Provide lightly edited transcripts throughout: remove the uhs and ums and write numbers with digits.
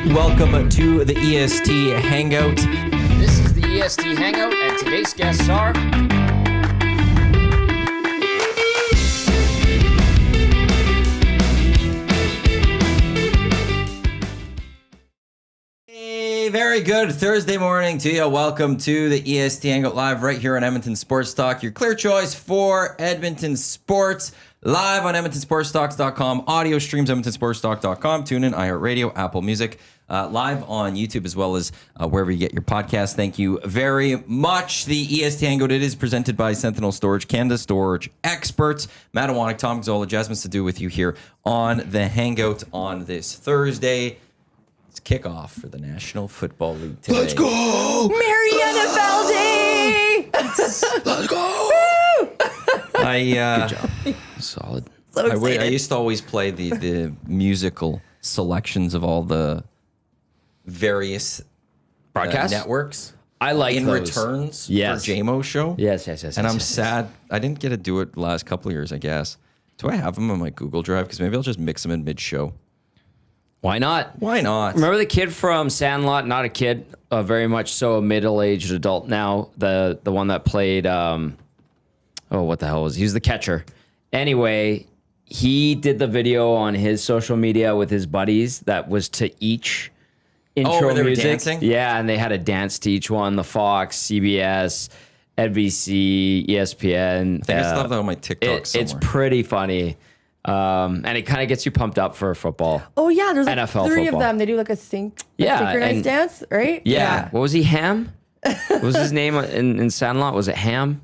Welcome to the EST Hangout. This is the EST Hangout, and today's guests are... Hey, very good Thursday morning to you. Welcome to the EST Hangout live right here on Edmonton Sports Talk, your clear choice for Edmonton sports. Live on EdmontonSportsTalks.com, audio streams, EdmontonSportsTalk.com, tune in, iHeartRadio, Apple Music, live on YouTube as well as wherever you get your podcast. Thank you very much. The EST Hangout, it is presented by Sentinel Storage, Canada Storage Experts. Matt Iwanyk, Tom Gazzola, Jasmine Sidhu with you here on the Hangout on this Thursday. It's kickoff for the National Football League today. Let's go! Merry NFL Day! Let's go! Good job. Solid. So excited. I used to always play the musical selections of all the various Broadcasts? networks. I like in those. returns Yes. for JMO's show. Yes. And I'm sad I didn't get to do it the last couple of years, I guess. Do I have them on my Google Drive? Because maybe I'll just mix them in mid-show. Why not? Why not? Remember the kid from Sandlot? Not a kid, very much so a middle-aged adult now. The one that played, what the hell was he? He was the catcher. Anyway, he did the video on his social media with his buddies that was to each intro where they were music. dancing? Yeah, and they had a dance to each one. The Fox, CBS, NBC, ESPN. I think I still have that on my TikTok somewhere. It's pretty funny. And it kind of gets you pumped up for football. Oh yeah, there's like NFL three football. of them. They do like a synchronized and- dance, right? Yeah. What was he? Ham? What was his name in Sandlot? Was it Ham?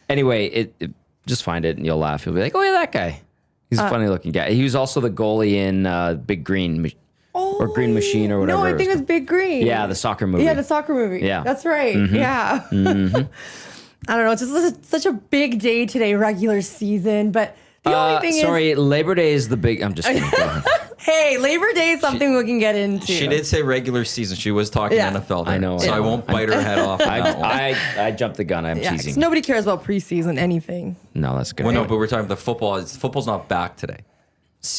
Anyway, it just find it and you'll laugh. You'll be like, oh yeah, that guy. He's a funny looking guy. He was also the goalie in Big Green or Green Machine or whatever. No, I think it was Big Green. Yeah, the soccer movie. Yeah, the soccer movie. Yeah. That's right. Yeah. I don't know. It's just such a big day today, regular season. But the only thing is, Labor Day is the big. I'm just kidding. Go ahead. hey, Labor Day is something we can get into. She did say regular season. She was talking Yeah. NFL there. I know. So I won't bite her head off on that one. I jumped the gun. I'm Yeah, 'cause teasing. nobody cares about preseason anything. No, that's good. Well, no, but we're talking about football. Football's not back today.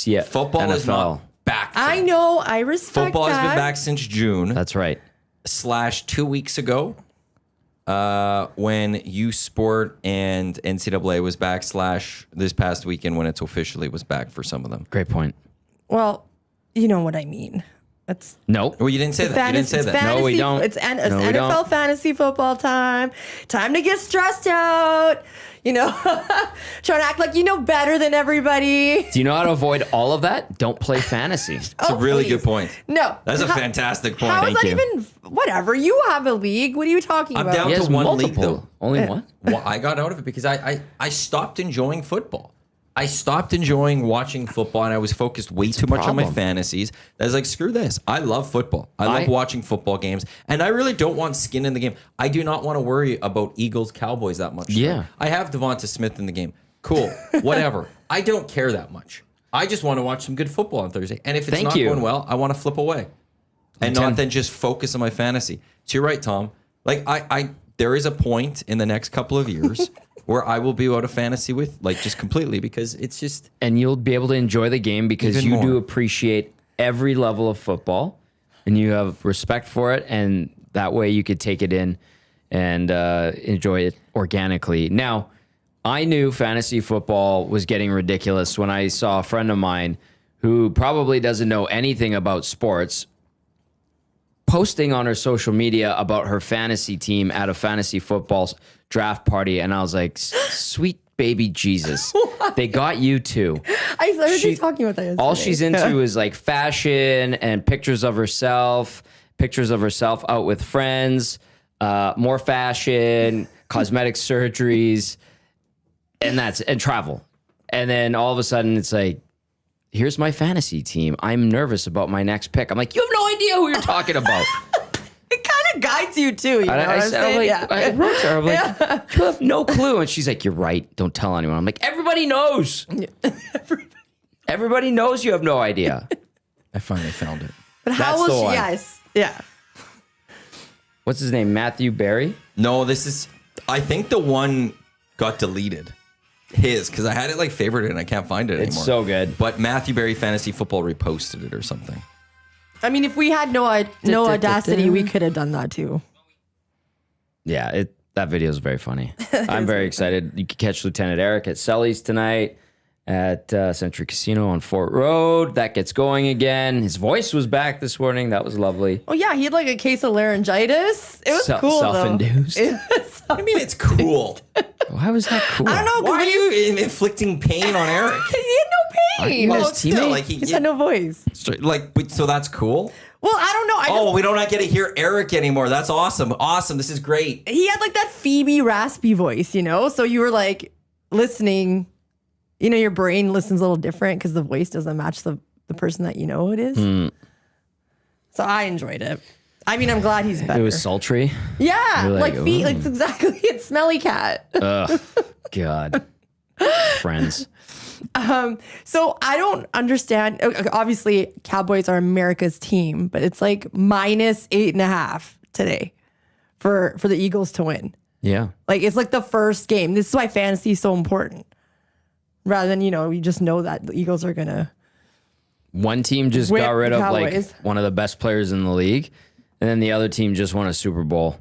Yeah, Football NFL. is not back today. I know. I respect Football that. has been back since June. That's right. / 2 weeks ago when U Sport and NCAA was back / this past weekend when it's officially was back for some of them. Great point. Well, you know what I mean. That's No. Well, you didn't say that. You didn't say it's that. fantasy, No, we don't. It's No, we NFL don't. fantasy football time. Time to get stressed out. You know, trying to act like you know better than everybody. Do you know how to avoid all of that? Don't play fantasy. It's a really good point. No, That's a fantastic point. How is Thank that you. even? Whatever. You have a league. What are you talking I'm about? down He to has one multiple. league, though. Only one? Well, I got out of it because I stopped enjoying football. I stopped enjoying watching football and I was focused way too much on my problem. fantasies. I was like, screw this. I love football. I love watching football games. And I really don't want skin in the game. I do not want to worry about Eagles Cowboys that much. Yeah. I have Devonta Smith in the game. Cool. Whatever. I don't care that much. I just want to watch some good football on Thursday. And if it's Thank not you. going well, I want to flip away. And not then just focus on my fantasy. So you're right, Tom. Like I there is a point in the next couple of years where I will be out of fantasy with, like, just completely because it's just... And you'll be able to enjoy the game because Even you more. do appreciate every level of football and you have respect for it. And that way you could take it in and enjoy it organically. Now, I knew fantasy football was getting ridiculous when I saw a friend of mine who probably doesn't know anything about sports posting on her social media about her fantasy team at a fantasy football draft party. And I was like, sweet baby Jesus, they got you too. I heard you talking about that yesterday. All she's into is like fashion and pictures of herself out with friends, more fashion, cosmetic surgeries, and travel. And then all of a sudden it's like, here's my fantasy team. I'm nervous about my next pick. I'm like, you have no idea who you're talking about. It kind of guides you too. You know And what I'm saying? I wrote to her, I'm like, you have no clue. And she's like, you're right. Don't tell anyone. I'm like, everybody knows. Everybody knows you have no idea. I finally found it. But how That's the will she? one. Yes. Yeah. What's his name? Matthew Berry? No, this is... I think the one got deleted. His, because I had it like favorited and I can't find it anymore. It's so good. But Matthew Berry Fantasy Football reposted it or something. I mean, if we had no audacity, we could have done that too. Yeah, that video is very funny. I'm very excited. You can catch Lieutenant Eric at Sully's tonight at Century Casino on Fort Road. That gets going again. His voice was back this morning. That was lovely. Oh yeah, he had like a case of laryngitis. It was cool Self-induced. I mean, it's cool. Why was that cool? I don't know. Why are you inflicting pain on Eric? He had no pain. Well, Still, teammate? like He just had no voice. so that's cool. Well, I don't know. We don't get to hear Eric anymore. That's awesome. Awesome. This is great. He had like that Phoebe raspy voice, you know? So you were like listening, you know, your brain listens a little different because the voice doesn't match the person that you know it is. So I enjoyed it. I mean, I'm glad he's better. It was sultry. Yeah. You're Like, like, feet, ooh. like exactly. It's Smelly Cat. Ugh, God. Friends. So I don't understand. Obviously, Cowboys are America's team, but it's like -8.5 today for the Eagles to win. Yeah. Like it's like the first game. This is why fantasy is so important. Rather than, you just know that the Eagles are gonna. One team just Whip got rid of Cowboys. like one of the best players in the league, and then the other team just won a Super Bowl.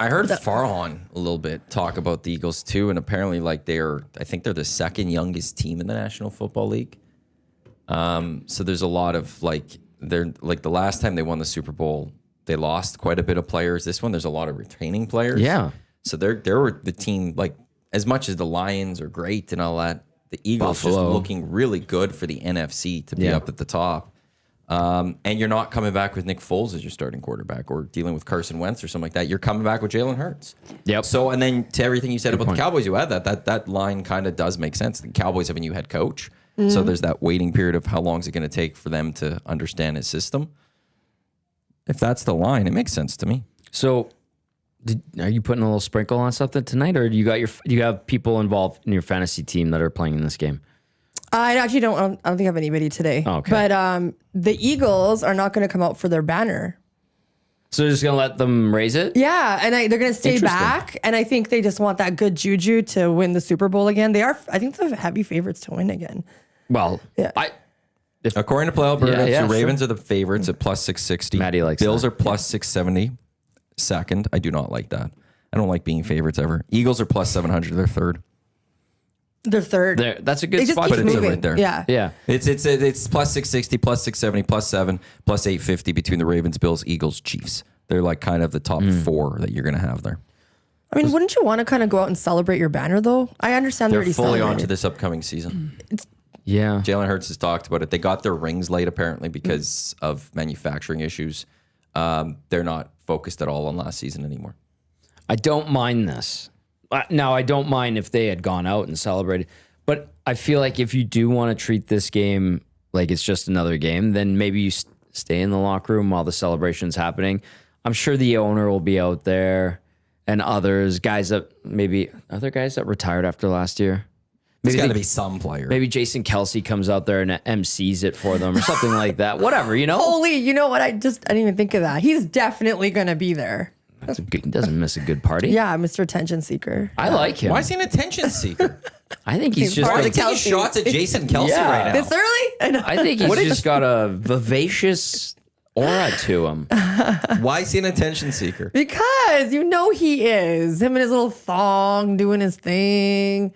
I heard Farhan a little bbit talk about the Eagles too, and apparently like I think they're the second youngest team in the National Football League. So there's a lot of they're like the last time they won the Super Bowl, they lost quite a bit of players. This one, there's a lot of retaining players. Yeah. So they were the team, like as much as the Lions are great and all that, the Eagles Buffalo. just looking really good for the NFC to be Yeah. up at the top. And you're not coming back with Nick Foles as your starting quarterback or dealing with Carson Wentz or something like that. You're coming back with Jalen Hurts. Yep. So, and then to everything you said about point. the Cowboys, you had that line kind of does make sense. The Cowboys have a new head coach. So there's that waiting period of how long is it going to take for them to understand his system. If that's the line, it makes sense to me. So, are you putting a little sprinkle on something tonight, or do you have people involved in your fantasy team that are playing in this game? I actually don't think I have anybody today. Oh, okay. But the Eagles are not going to come out for their banner. So they're just gonna let them raise it? Yeah, and they're going to stay Interesting. back. And I think they just want that good juju to win the Super Bowl again. I think they're heavy favorites to win again. Well, Yeah. According to Play Alberta, Yeah, the sure. Ravens are the favorites at plus 660. Maddie likes Bills that. are plus 670. Second, I do not like that. I don't like being favorites ever. Eagles are plus 700. They're third. They're third. That's a They good just spot keep to it's be. moving. right there. Yeah. Yeah. It's plus 660, plus 670, plus 7, plus 850 between the Ravens, Bills, Eagles, Chiefs. They're like kind of the top four that you're going to have there. I mean, wouldn't you want to kind of go out and celebrate your banner, though? I understand They're already fully on celebrated. to this upcoming season. Yeah. Jalen Hurts has talked about it. They got their rings late apparently because of manufacturing issues. They're not focused at all on last season anymore. I don't mind this. Now, I don't mind if they had gone out and celebrated, but I feel like if you do want to treat this game like it's just another game, then maybe you stay in the locker room while the celebration's happening. I'm sure the owner will be out there and other guys that retired after last year. There's Maybe got to they- be some player. Maybe Jason Kelsey comes out there and MCs it for them or something like that. Whatever, you know? Holy, you know what? I didn't even think of that. He's definitely going to be there. He doesn't miss a good party. Yeah, Mr. Attention Seeker. I like him. Why is he an attention seeker? I think he's just part of He's the taking Kelsey. shots at Jason Kelsey Yeah. right now. This early? I know. I think he's just got a vivacious aura to him. Why is he an attention seeker? Because he is. Him and his little thong doing his thing.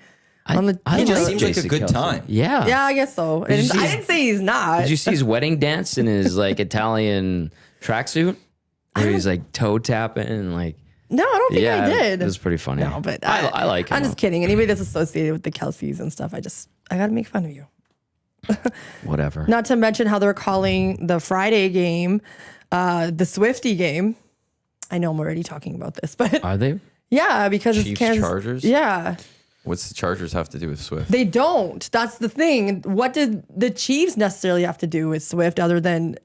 On the, I He just like seems like a Jason good Kelsey. time. Yeah. yeah, I guess so. you And see I his- didn't say he's not. Did you see his wedding dance in his like Italian tracksuit? Where he's like toe tapping and like No, I don't think I did. It was pretty funny. No, but I like him. I'm just kidding. Anybody that's associated with the Kelseys and stuff, I got to make fun of you. Whatever. Not to mention how they're calling the Friday game, the Swifty game. I know I'm already talking about this, but Are they? yeah, because Chiefs, it's Kansas. Chargers? Yeah, What's the Chargers have to do with Swift? they don't. That's the thing. What did the Chiefs necessarily have to do with Swift other than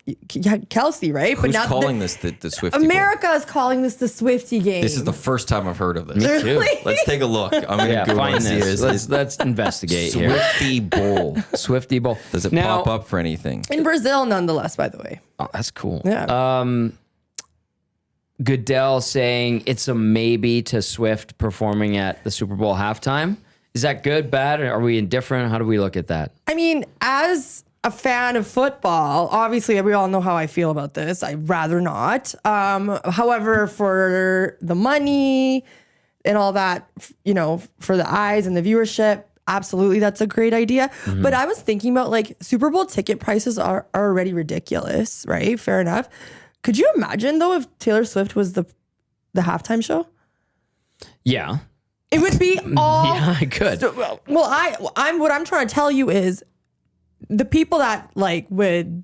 Kelsey, right? Who's now calling this the Swifty Bowl? America is calling this the Swifty game. This is the first time I've heard of this. Too. Let's take a look. I'm going to Yeah, Google find and see this. this. Let's investigate here. Swifty Bowl. Swifty Bowl. Does it Now- pop up for anything? in Brazil, nonetheless. By the way, Oh, that's cool. yeah. Goodell saying it's a maybe to Swift performing at the Super Bowl halftime. Is that good, bad? Are we indifferent? How do we look at that? I mean, as a fan of football. Obviously, we all know how I feel about this. I'd rather not. However, for the money and all that, for the eyes and the viewership, absolutely, that's a great idea. But I was thinking about like Super Bowl ticket prices are already ridiculous, right? Fair enough. Could you imagine though if Taylor Swift was the halftime show? Yeah. It would be all. Yeah, I could. Well, what I'm trying to tell you is the people that like would,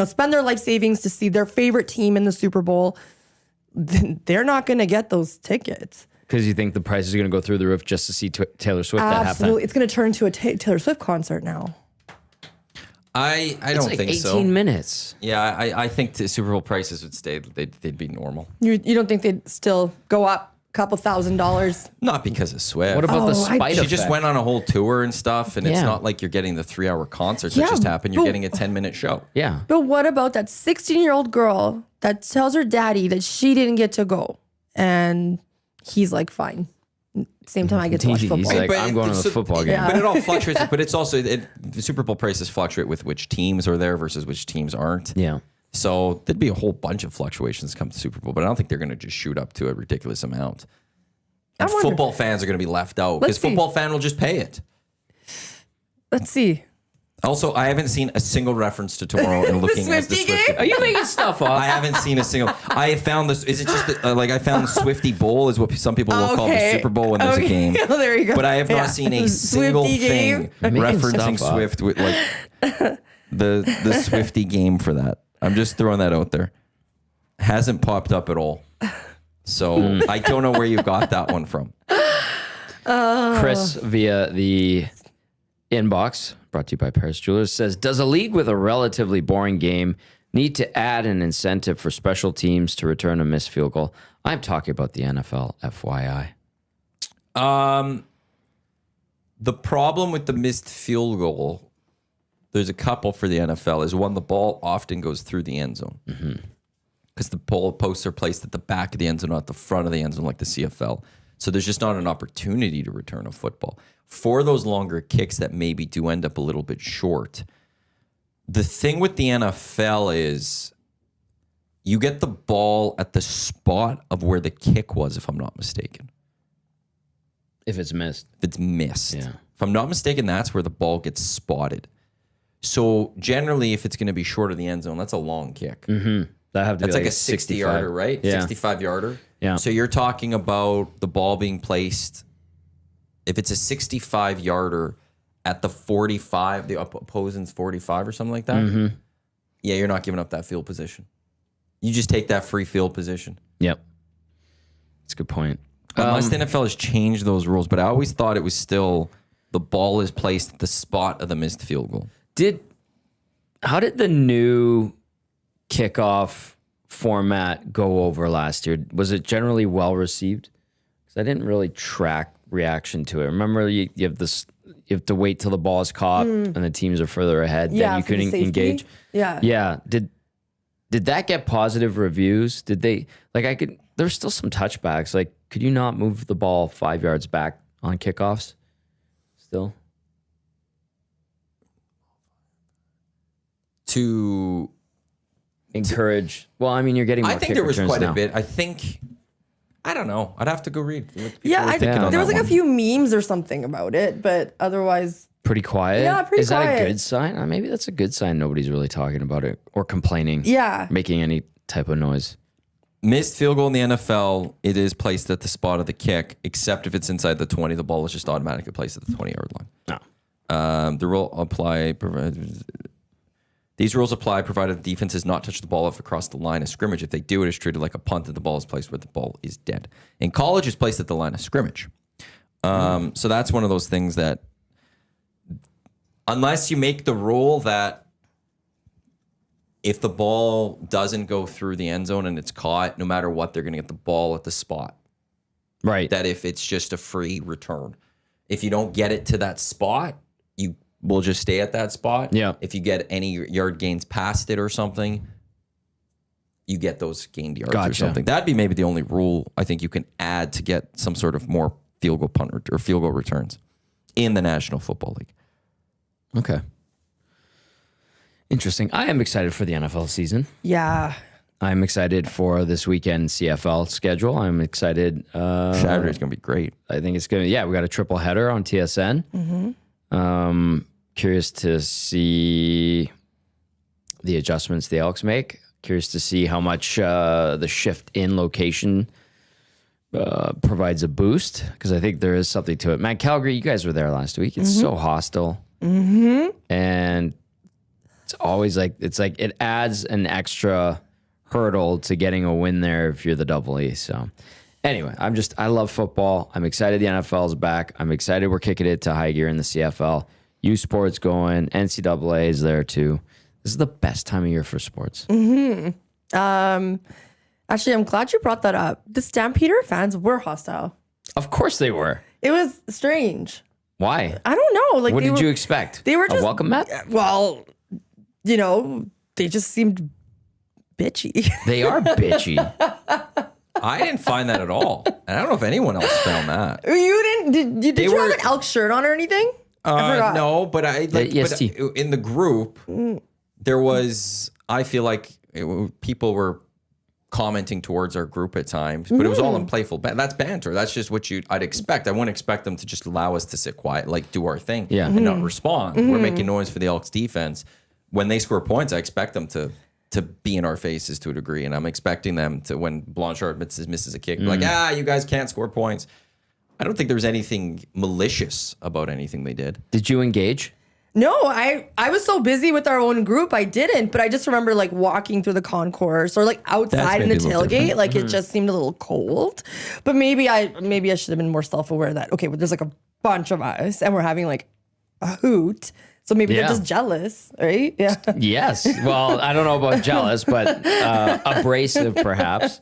spend their life savings to see their favorite team in the Super Bowl, they're not going to get those tickets. Because you think the price is going to go through the roof just to see Taylor Swift at halftime? Absolutely. It's going to turn to a Taylor Swift concert now. I don't It's like think 18 so. minutes. Yeah, I think the Super Bowl prices would stay. They'd be normal. You don't think they'd still go up a couple $1,000s? Not because of Swift. What about the spite She effect? just went on a whole tour and stuff, and it's Yeah. not like you're getting the 3-hour concerts Yeah, that just happened. You're but- getting a 10-minute show. Yeah. But what about that 16-year-old girl that tells her daddy that she didn't get to go? And he's like, fine. Same time I get to watch He's football. like, I'm going to the football game. Yeah. But it all fluctuates. But it's also the Super Bowl prices fluctuate with which teams are there versus which teams aren't. Yeah. So there'd be a whole bunch of fluctuations come to Super Bowl, but I don't think they're going to just shoot up to a ridiculous amount. And I wonder- football fans are going to be left out because Let's see. football fan will just pay it. Let's see. Also, I haven't seen a single reference to tomorrow and looking at the Swiftie Swiftie. game? Are you making stuff up? I haven't seen a single. I found this. Is it just I found Swiftie Bowl is what some people will call the Okay. Super Bowl when there's a game. Oh, there you go. But I have Yeah. not seen a single Swiftie thing game. referencing stuff up. Swift with like the Swiftie game for that. I'm just throwing that out there. Hasn't popped up at all. So I don't know where you got that one from. Chris via the inbox, brought to you by Paris Jewelers, says, does a league with a relatively boring game need to add an incentive for special teams to return a missed field goal? I'm talking about the NFL, FYI. The problem with the missed field goal, there's a couple for the NFL, is one, the ball often goes through the end zone. Because the posts are placed at the back of the end zone, not at the front of the end zone like the CFL. So there's just not an opportunity to return a football. For those longer kicks that maybe do end up a little bit short, the thing with the NFL is you get the ball at the spot of where the kick was, if I'm not mistaken. If it's missed. If it's missed. Yeah. If I'm not mistaken, that's where the ball gets spotted. So generally, if it's going to be short of the end zone, that's a long kick. That have to That's be like a 60-yarder, right? Yeah. 65-yarder. Yeah. So you're talking about the ball being placed, if it's a 65-yarder at the 45, the opposing's 45 or something like that, yeah, you're not giving up that field position. You just take that free field position. Yep. That's a good point. Unless the NFL has changed those rules, but I always thought it was still the ball is placed at the spot of the missed field goal. How did the new kickoff format go over last year? Was it generally well received? Because I didn't really track reaction to it. Remember, you have this. You have to wait till the ball is caught and the teams are further ahead. Yeah, then you for the couldn't safety. engage. Yeah. Yeah. Did that get positive reviews? Did they there's still some touchbacks. Like, could you not move the ball 5 yards back on kickoffs? Still? To Encourage. Well, I mean, you're getting more I think kick there was returns quite now. a bit. I don't know. I'd have to go read. What people Yeah, were thinking on there was that like a one. few memes or something about it, but otherwise, Pretty quiet. Yeah, pretty Is that quiet. a good sign? Maybe that's a good sign. Nobody's really talking about it or complaining. yeah. Making any type of noise. Missed field goal in the NFL, it is placed at the spot of the kick, except if it's inside the 20, the ball is just automatically placed at the 20-yard line. No. The rule apply. These rules apply provided the defense has not touched the ball off across the line of scrimmage. If they do, it is treated like a punt that the ball is placed where the ball is dead. In college, it's placed at the line of scrimmage. So that's one of those things that, unless you make the rule that if the ball doesn't go through the end zone and it's caught, no matter what, they're going to get the ball at the spot. Right. That if it's just a free return, if you don't get it to that spot, you will just stay at that spot. Yeah. If you get any yard gains past it or something, you get those gained yards or Gotcha. something. That'd be maybe the only rule I think you can add to get some sort of more field goal punt or field goal returns in the National Football League. Okay. Interesting. I am excited for the NFL season. Yeah. I'm excited for this weekend CFL schedule. I'm excited. Saturday's going to be great. I think it's going to, we got a triple header on TSN. Curious to see the adjustments the Elks make. Curious to see how much the shift in location provides a boost, because I think there is something to it. Man, Calgary, you guys were there last week. It's so hostile. And it's always it adds an extra hurdle to getting a win there if you're the Double E. So anyway, I love football. I'm excited the NFL's back. I'm excited we're kicking it to high gear in the CFL. U Sports going. NCAA is there too. This is the best time of year for sports. Actually, I'm glad you brought that up. The Stampeder fans were hostile. Of course they were. It was strange. Why? I don't know. Like, What did you expect? They were just a welcome mat? Well, they just seemed bitchy. They are bitchy. I didn't find that at all. And I don't know if anyone else found that. You didn't? Did you have an Elk shirt on or anything? I forgot. No, but EST. In the group, there was, I feel like people were commenting towards our group at times, but it was all in playful. That's banter. That's just what I'd expect. I wouldn't expect them to just allow us to sit quiet, like do our thing and not respond. We're making noise for the Elks defense. When they score points, I expect them to be in our faces to a degree. And I'm expecting them to, when Blanchard misses a kick, be like, you guys can't score points. I don't think there was anything malicious about anything they did. Did you engage? No, I was so busy with our own group, I didn't. But I just remember like walking through the concourse or like outside in the tailgate, like it just seemed a little cold. But maybe I should have been more self-aware that well, there's like a bunch of us and we're having like a hoot. So maybe they're just jealous, right? Yeah. Yes. Well, I don't know about jealous, but abrasive perhaps.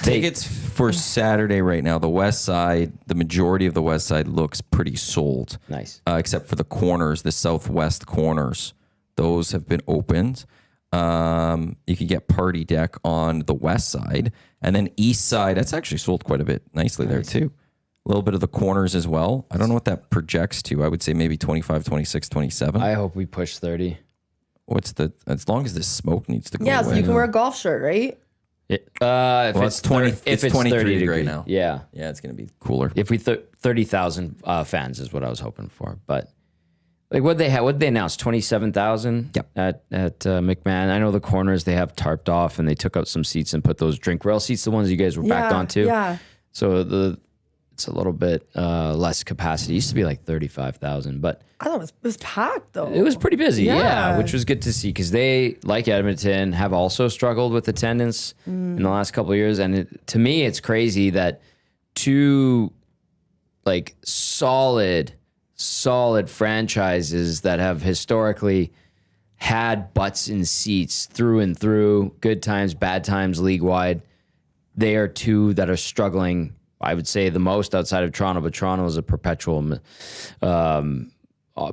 Tickets for Saturday right now, the West Side, the majority of the West Side looks pretty sold. Nice. Except for the corners, the southwest corners. Those have been opened. You can get Party Deck on the West Side. And then East Side, that's actually sold quite a bit nicely there too. A little bit of the corners as well. I don't know what that projects to. I would say maybe 25, 26, 27. I hope we push 30. As long as this smoke needs to go Yeah, away. so you can wear a golf shirt, right? If it's 20, 30, it's if 23 30 right now. Yeah. Yeah, it's going to be cooler. If we 30,000 fans is what I was hoping for, but like what they announced 27,000 at McMahon. I know the corners they have tarped off and they took out some seats and put those drink rail seats, the ones you guys were backed onto. Yeah. So it's a little bit less capacity. It used to be like 35,000, but I thought it was packed though. it was pretty busy, Yeah. which was good to see because they, like Edmonton, have also struggled with attendance in the last couple of years. And to me, it's crazy that two like solid franchises that have historically had butts in seats through and through, good times, bad times, league wide. They are two that are struggling, I would say, the most outside of Toronto, but Toronto is a perpetual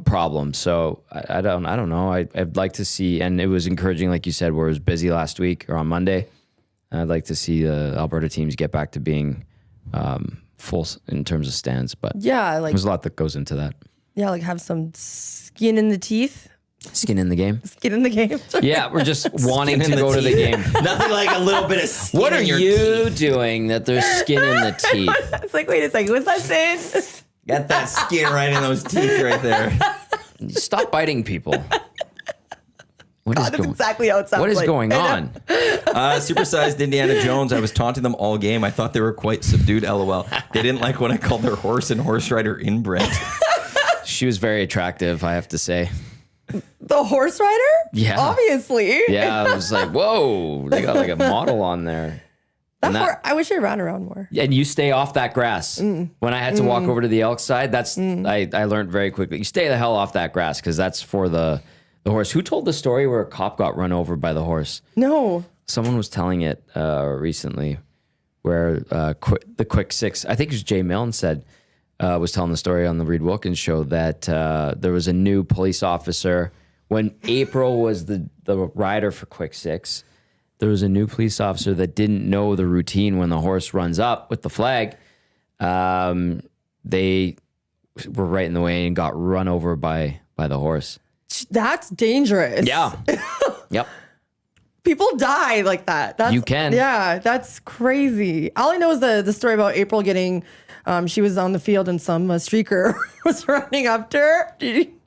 problem. So I don't know. I'd like to see, and it was encouraging, like you said, where it was busy last week or on Monday. I'd like to see the Alberta teams get back to being full in terms of stands, but there's a lot that goes into that. Yeah, like have some skin in the teeth. Skin in the game. Skin in the game. Yeah, we're just wanting to go to the game. Nothing like a little bit of skin. What are in your you teeth. doing that there's skin in the teeth? It's like, wait a second, what's that saying? Got that skin right in those teeth right there. Stop biting people. That's exactly how it sounds. What is like. going on? Supersized Indiana Jones. I was taunting them all game. I thought they were quite subdued. LOL. They didn't like when I called their horse and horse rider inbred. She was very attractive, I have to say. The horse rider? Yeah. Obviously. Yeah, I was like, whoa, they got like a model on there. I wish I ran around more. And you stay off that grass. When I had to walk over to the Elk side, I learned very quickly. You stay the hell off that grass because that's for the horse. Who told the story where a cop got run over by the horse? No. Someone was telling it recently where the Quick Six, I think it was Jay Milne said, was telling the story on the Reed Wilkins show that there was a new police officer. When April was the rider for Quick Six, there was a new police officer that didn't know the routine when the horse runs up with the flag. They were right in the way and got run over by the horse. That's dangerous. Yeah. Yep. People die like that. That's, You can. Yeah, that's crazy. All I know is the story about April getting, she was on the field and some streaker was running up to her.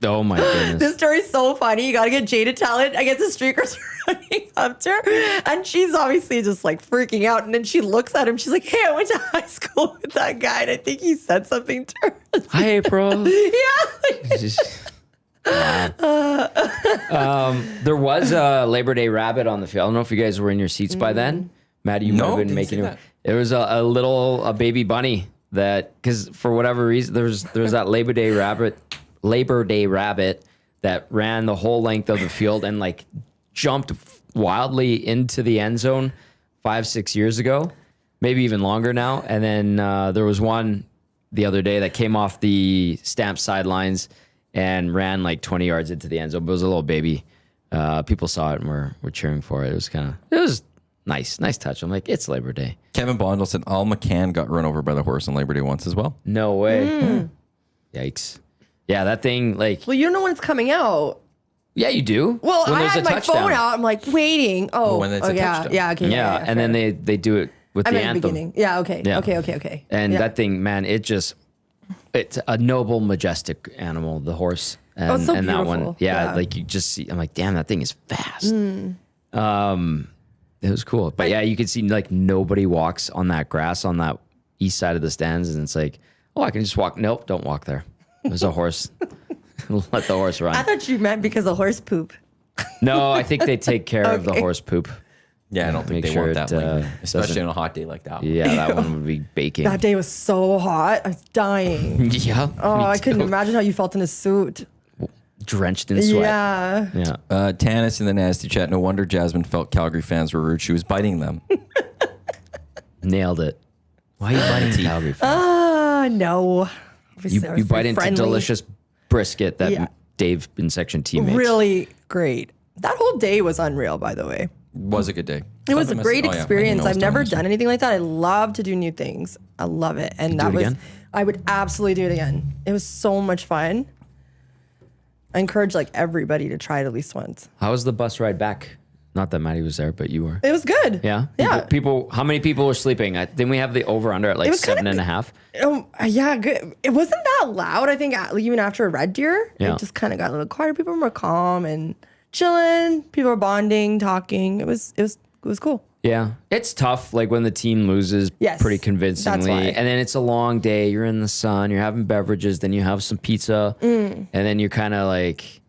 Oh my goodness. This story's so funny. You got to get Jay to tell it. I guess the streaker's running up to her. And she's obviously just like freaking out. And then she looks at him. She's like, hey, I went to high school with that guy. And I think he said something to her. Hi, April. Yeah. There was a Labor Day rabbit on the field. I don't know if you guys were in your seats by then. Maddie, you might have been making it. There was a baby bunny that, because for whatever reason, there was that Labor Day rabbit that ran the whole length of the field and like jumped wildly into the end zone 5-6 years ago, maybe even longer now. And then there was one the other day that came off the Stamp sidelines and ran like 20 yards into the end zone. But it was a little baby. People saw it and were cheering for it. It was nice touch. I'm like, it's Labor Day. Kevin Bondel said Al McCann got run over by the horse on Labor Day once as well. No way. Yikes. Yeah, that thing, like, Well, you don't know when it's coming out. yeah, you do. Well, When I there's had a my touchdown. phone out. I'm like, waiting. Oh, when it's a yeah. touchdown. Yeah, okay. Yeah, and then they do it with I'm the at the anthem. beginning. Yeah, okay. Yeah. Okay. And Yeah. that thing, man, it's a noble, majestic animal, the horse. And, it's so and that one, beautiful. yeah, Yeah. like you just see, I'm like, damn, that thing is fast. It was cool. But yeah, you could see like nobody walks on that grass on that east side of the stands. And it's like, oh, I can just walk. Nope, don't walk there. There's a horse. Let the horse run. I thought you meant because of horse poop. No, I think they take care of the Okay. horse poop. Yeah, I don't think Make they sure want that, it, lingering, especially doesn't- on a hot day like that. Yeah, that one would be baking. That day was so hot. I was dying. Yeah. Oh, me I couldn't too. imagine how you felt in a suit. Drenched in sweat. Yeah. Yeah. Tanis in the nasty chat. No wonder Jasmine felt Calgary fans were rude. She was biting them. Nailed it. Why are you biting Calgary fans? No. You bite into friendly. delicious brisket that Yeah. Dave in section teammates. Really great. That whole day was unreal, by the way. Was a good day. It was a Something great missing- oh, yeah, experience. my email I've was never telling me done anything like that. I love to do new things. I love it. And do that it was, again? I would absolutely do it again. It was so much fun. I encourage like everybody to try it at least once. How was the bus ride back? Not that Maddie was there, but you were. It was good. Yeah? Yeah. People, how many people were sleeping? Didn't we have the over under at like was kinda 7.5? Yeah, good. It wasn't that loud. I think even after a Red Deer, Yeah. it just kind of got a little quieter. People were more calm and chilling. People were bonding, talking. It was cool. Yeah. It's tough, like when the team loses Yes, pretty that's convincingly. why. And then it's a long day. You're in the sun, you're having beverages, then you have some pizza, and then you're kind of like,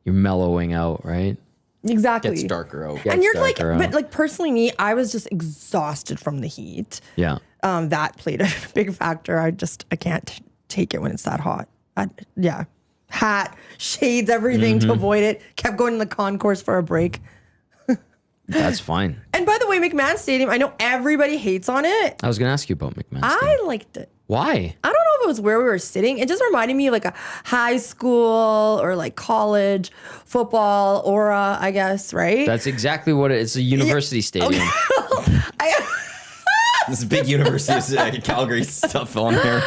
you're mellowing out, right? Exactly. Gets darker out. And you're like, darker out. but like personally, me, I was just exhausted from the heat. Yeah. That played a big factor. I can't take it when it's that hot. Yeah. Hat, shades, everything to avoid it. Kept going to the concourse for a break. That's fine. And by the way, McMahon Stadium, I know everybody hates on it. I was going to ask you about McMahon. I liked it. Why? I don't know if it was where we were sitting. It just reminded me of like a high school or like college football aura, I guess, right? That's exactly what it's a university stadium. This big university of Calgary stuff on here.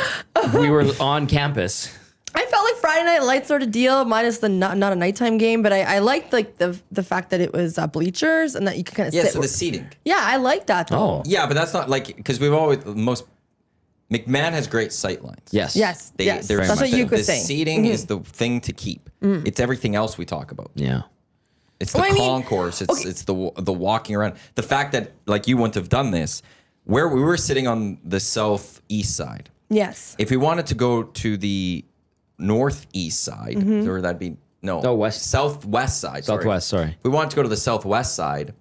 We were on campus. I felt like Friday Night Lights sort of deal, minus the not a nighttime game, but I liked like the fact that it was bleachers and that you could kind of Yeah, sit. so the seating. Yeah, I like that though. Oh. Yeah, but that's not like, because McMahon has great sight lines. Yes. Yes, yes. there's- That's what you the was saying. seating is the thing to keep. It's everything else we talk about. Yeah. It's the Well, I mean, concourse. It's okay. it's the walking around. The fact that like you wouldn't have done this, where we were sitting on the southeast side. Yes. If we wanted to go to the northeast side, or that'd be no southwest side. Southwest, sorry. If we wanted to go to the southwest side,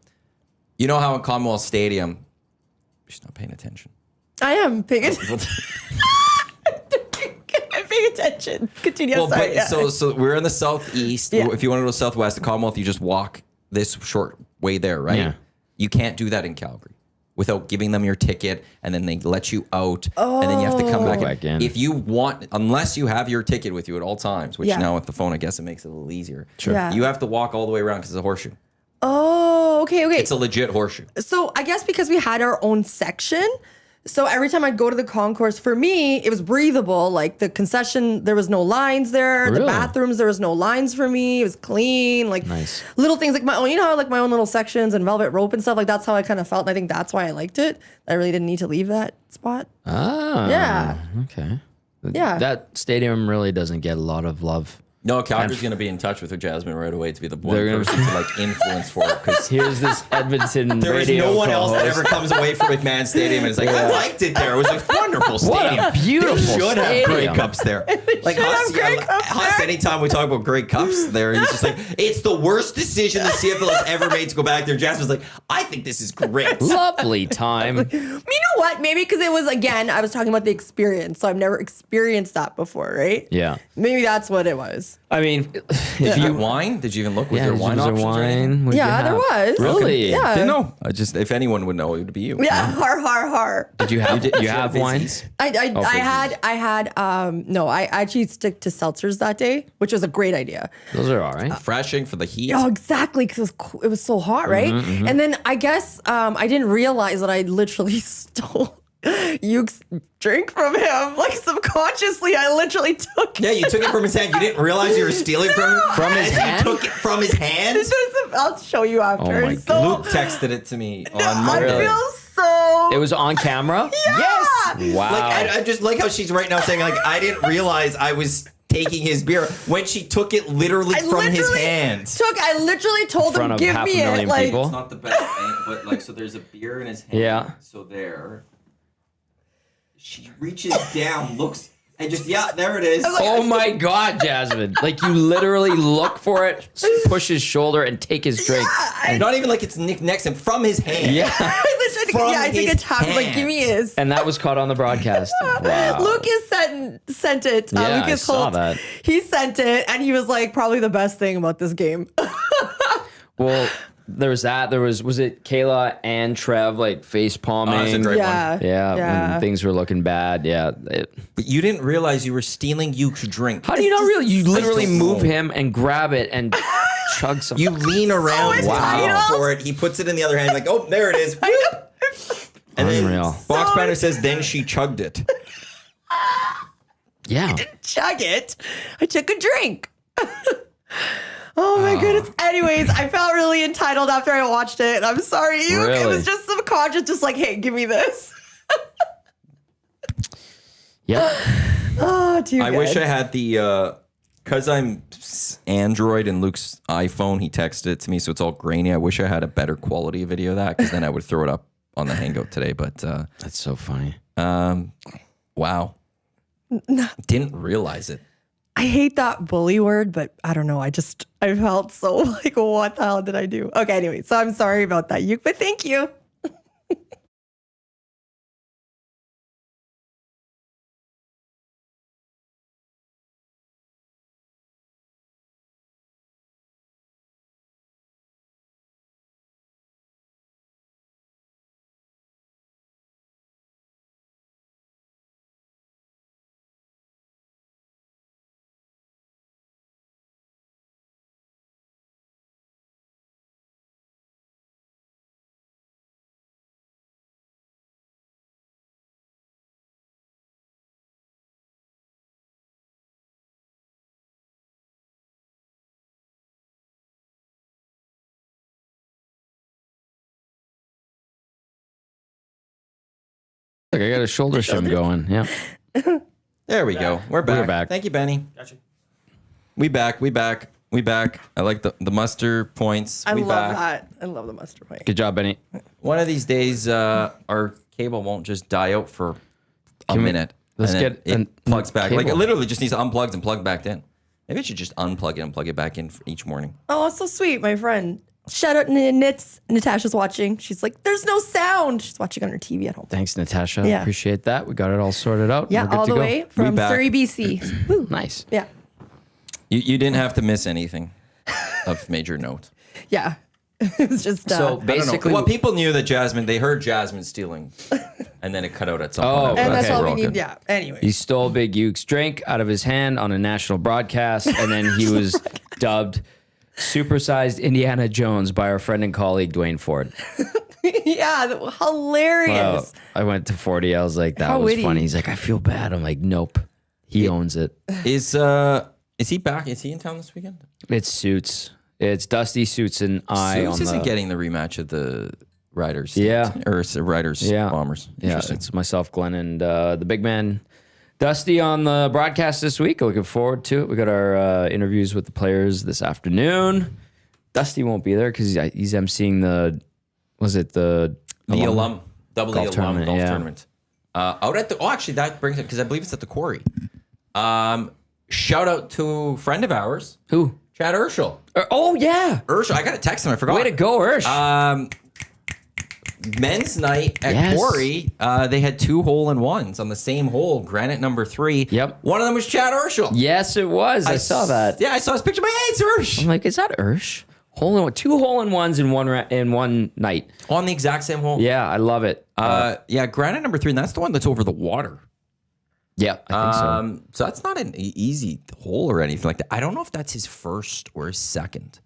you know how in Commonwealth Stadium, she's not paying attention. I am paying attention. I'm paying attention. Continue. Well, Sorry. but Yeah. so we're in the southeast. Yeah. If you want to go southwest, the Commonwealth, you just walk this short way there, right? Yeah. You can't do that in Calgary without giving them your ticket, and then they let you out, and then you have to come back, Back in. If you want, unless you have your ticket with you at all times, which Yeah. now with the phone, I guess it makes it a little easier. Sure. Yeah. You have to walk all the way around because it's a horseshoe. Oh, okay. It's a legit horseshoe. So I guess because we had our own section, So every time I'd go to the concourse, for me, it was breathable. Like the concession, there was no lines there. Really? The bathrooms, there was no lines for me. It was clean. Like Nice. little things like my own, how like my own little sections and velvet rope and stuff. Like that's how I kind of felt. And I think that's why I liked it. I really didn't need to leave that spot. Ah. Yeah. Okay. Yeah. That stadium really doesn't get a lot of love. No, Calgary's going to be in touch with Jasmine right away to be the one They're gonna- person to like influence for it because Here's this Edmonton there is radio no one else that co-host. ever comes away from McMahon Stadium and is like, I liked it there. It was a wonderful stadium. What a beautiful They should have Grey stadium. Cups there. Like should have Huss, Grey Cups Huss, there. anytime we talk about Grey Cups there, he's just like, it's the worst decision the CFL has ever made to go back there. Jasmine's like, I think this is great. Lovely time. You know what? Maybe because it was, again, I was talking about the experience. So I've never experienced that before, right? Yeah. Maybe that's what it was. I mean, if Did you you wine? Did you even look? Was yeah, there wine was there options or anything? wine? What'd you Yeah, there have? was. Really? Yeah. Didn't know. I just, if anyone would know, it would be you. Yeah, har. Did you have you have wine? Fizzies? No, I actually stick to seltzers that day, which was a great idea. Those are all right. Refreshing for the heat. Oh, exactly, because it was so hot, right? And then I guess I didn't realize that I literally stole Yuke's drink from him. Like subconsciously, I literally took Yeah, you took it from his hand. You didn't realize you were stealing from him? From his And hand? You took it from his hand? I'll show you after. Oh my So, Luke texted it to me on I Monday. feel so. It was on camera? Yes. Wow. Like I just like how she's right now saying like I didn't realize I was taking his beer when she took it literally from his hand. I literally told front him, of give half a me it. million Like, people. It's not the best thing, but like so there's a beer in his hand. Yeah. So there. She reaches down, looks, and just there it is. Oh my God, Jasmine. Like you literally look for it, push his shoulder, and take his drink. And not even like it's Nick next to him, from his hand. Yeah. I took a his tap. Like, give me his. And that was caught on the broadcast. Wow. Lucas sent it. Yeah, I Lucas saw Holt. that. He sent it, and he was like, probably the best thing about this game. Well, there was that. There was it Kayla and Trev like face palming? Oh, that's a great Yeah. one. Yeah, when things were looking bad. Yeah. But you didn't realize you were stealing Yuke's drink. How do you not really? You literally don't move know. him and grab it and chug some. You lean around entitled. for it. He puts it in the other hand, like, oh, there it is. And then Unreal. Box Banner says, then she chugged it. Yeah. Chug it. I took a drink. Oh my goodness. Anyways, I felt really entitled after I watched it. I'm sorry, you. It Really? was just subconscious, just like, hey, give me this. Yeah. Oh, too I good. wish I had the, because I'm Android and Luke's iPhone, he texted it to me, so it's all grainy. I wish I had a better quality video of that, because then I would throw it up on the Hangout today. But That's so funny. wow. Didn't realize it. I hate that bully word, but I don't know. I felt so like, what the hell did I do? Okay, anyway, so I'm sorry about that, Yuke, but thank you. Look, I got a shoulder shim going. Yeah. There we go. We're back. We're back. Thank you, Benny. Gotcha. We back. I like the muster points. I we love back. that. I love the mustard point. Good job, Benny. One of these days, our cable won't just die out for a Can we- minute. let's and then get an- it plugs back. Like it cable. literally just needs unplugged and plugged back in. Maybe I should just unplug it and plug it back in for each morning. Oh, that's so sweet, my friend. Shout out Nits. Natasha's watching. She's like, there's no sound. She's watching on her TV at home. Thanks, Natasha. Yeah. Appreciate that. We got it all sorted out. Yeah, We're good all to the go. way from back. Surrey, BC. Woo. Nice. Yeah. You didn't have to miss anything of major note. Yeah. It was just So I don't know. basically, Well, people knew that they heard Jasmine stealing, and then it cut out at some Oh, point. and that's okay, all we're we all need. good. Yeah. Anyway. he stole Big Uke's drink out of his hand on a national broadcast, and then he was dubbed supersized Indiana Jones by our friend and colleague Dwayne Ford. Yeah, hilarious. Well, I went to 40. I was like, that How was witty. funny. He's like, I feel bad. I'm like, nope. He owns it. Is he back? Is he in town this weekend? It suits. It's Dusty Suits and I Suits on isn't the. getting the rematch of the Riders. Yeah. Or it's the Riders Bombers. Yeah, Interesting. it's myself, Glenn, and the big man, Dusty, on the broadcast this week. Looking forward to it. We got our interviews with the players this afternoon. Dusty won't be there because he's emceeing the alum, double golf the alum tournament, golf yeah. tournament. Out at the actually that brings it because I believe it's at the Quarry. Shout out to a friend of ours, Who? Chad Urschel. Oh yeah! Urschel, I got to text him. I forgot. Way to go, Ursh. Men's night at Yes. Quarry. They had 2 hole-in-ones on the same hole, granite number 3. Yep. One of them was Chad Urschel. Yes, it was. I saw that. Yeah, I saw his picture. Hey, it's Ursch. I'm like, is that Ursh? 2 hole-in-ones in one night. On the exact same hole. Yeah, I love it. Yeah, granite number 3, and that's the one that's over the water. Yeah, I think so. So that's not an easy hole or anything like that. I don't know if that's his first or his second.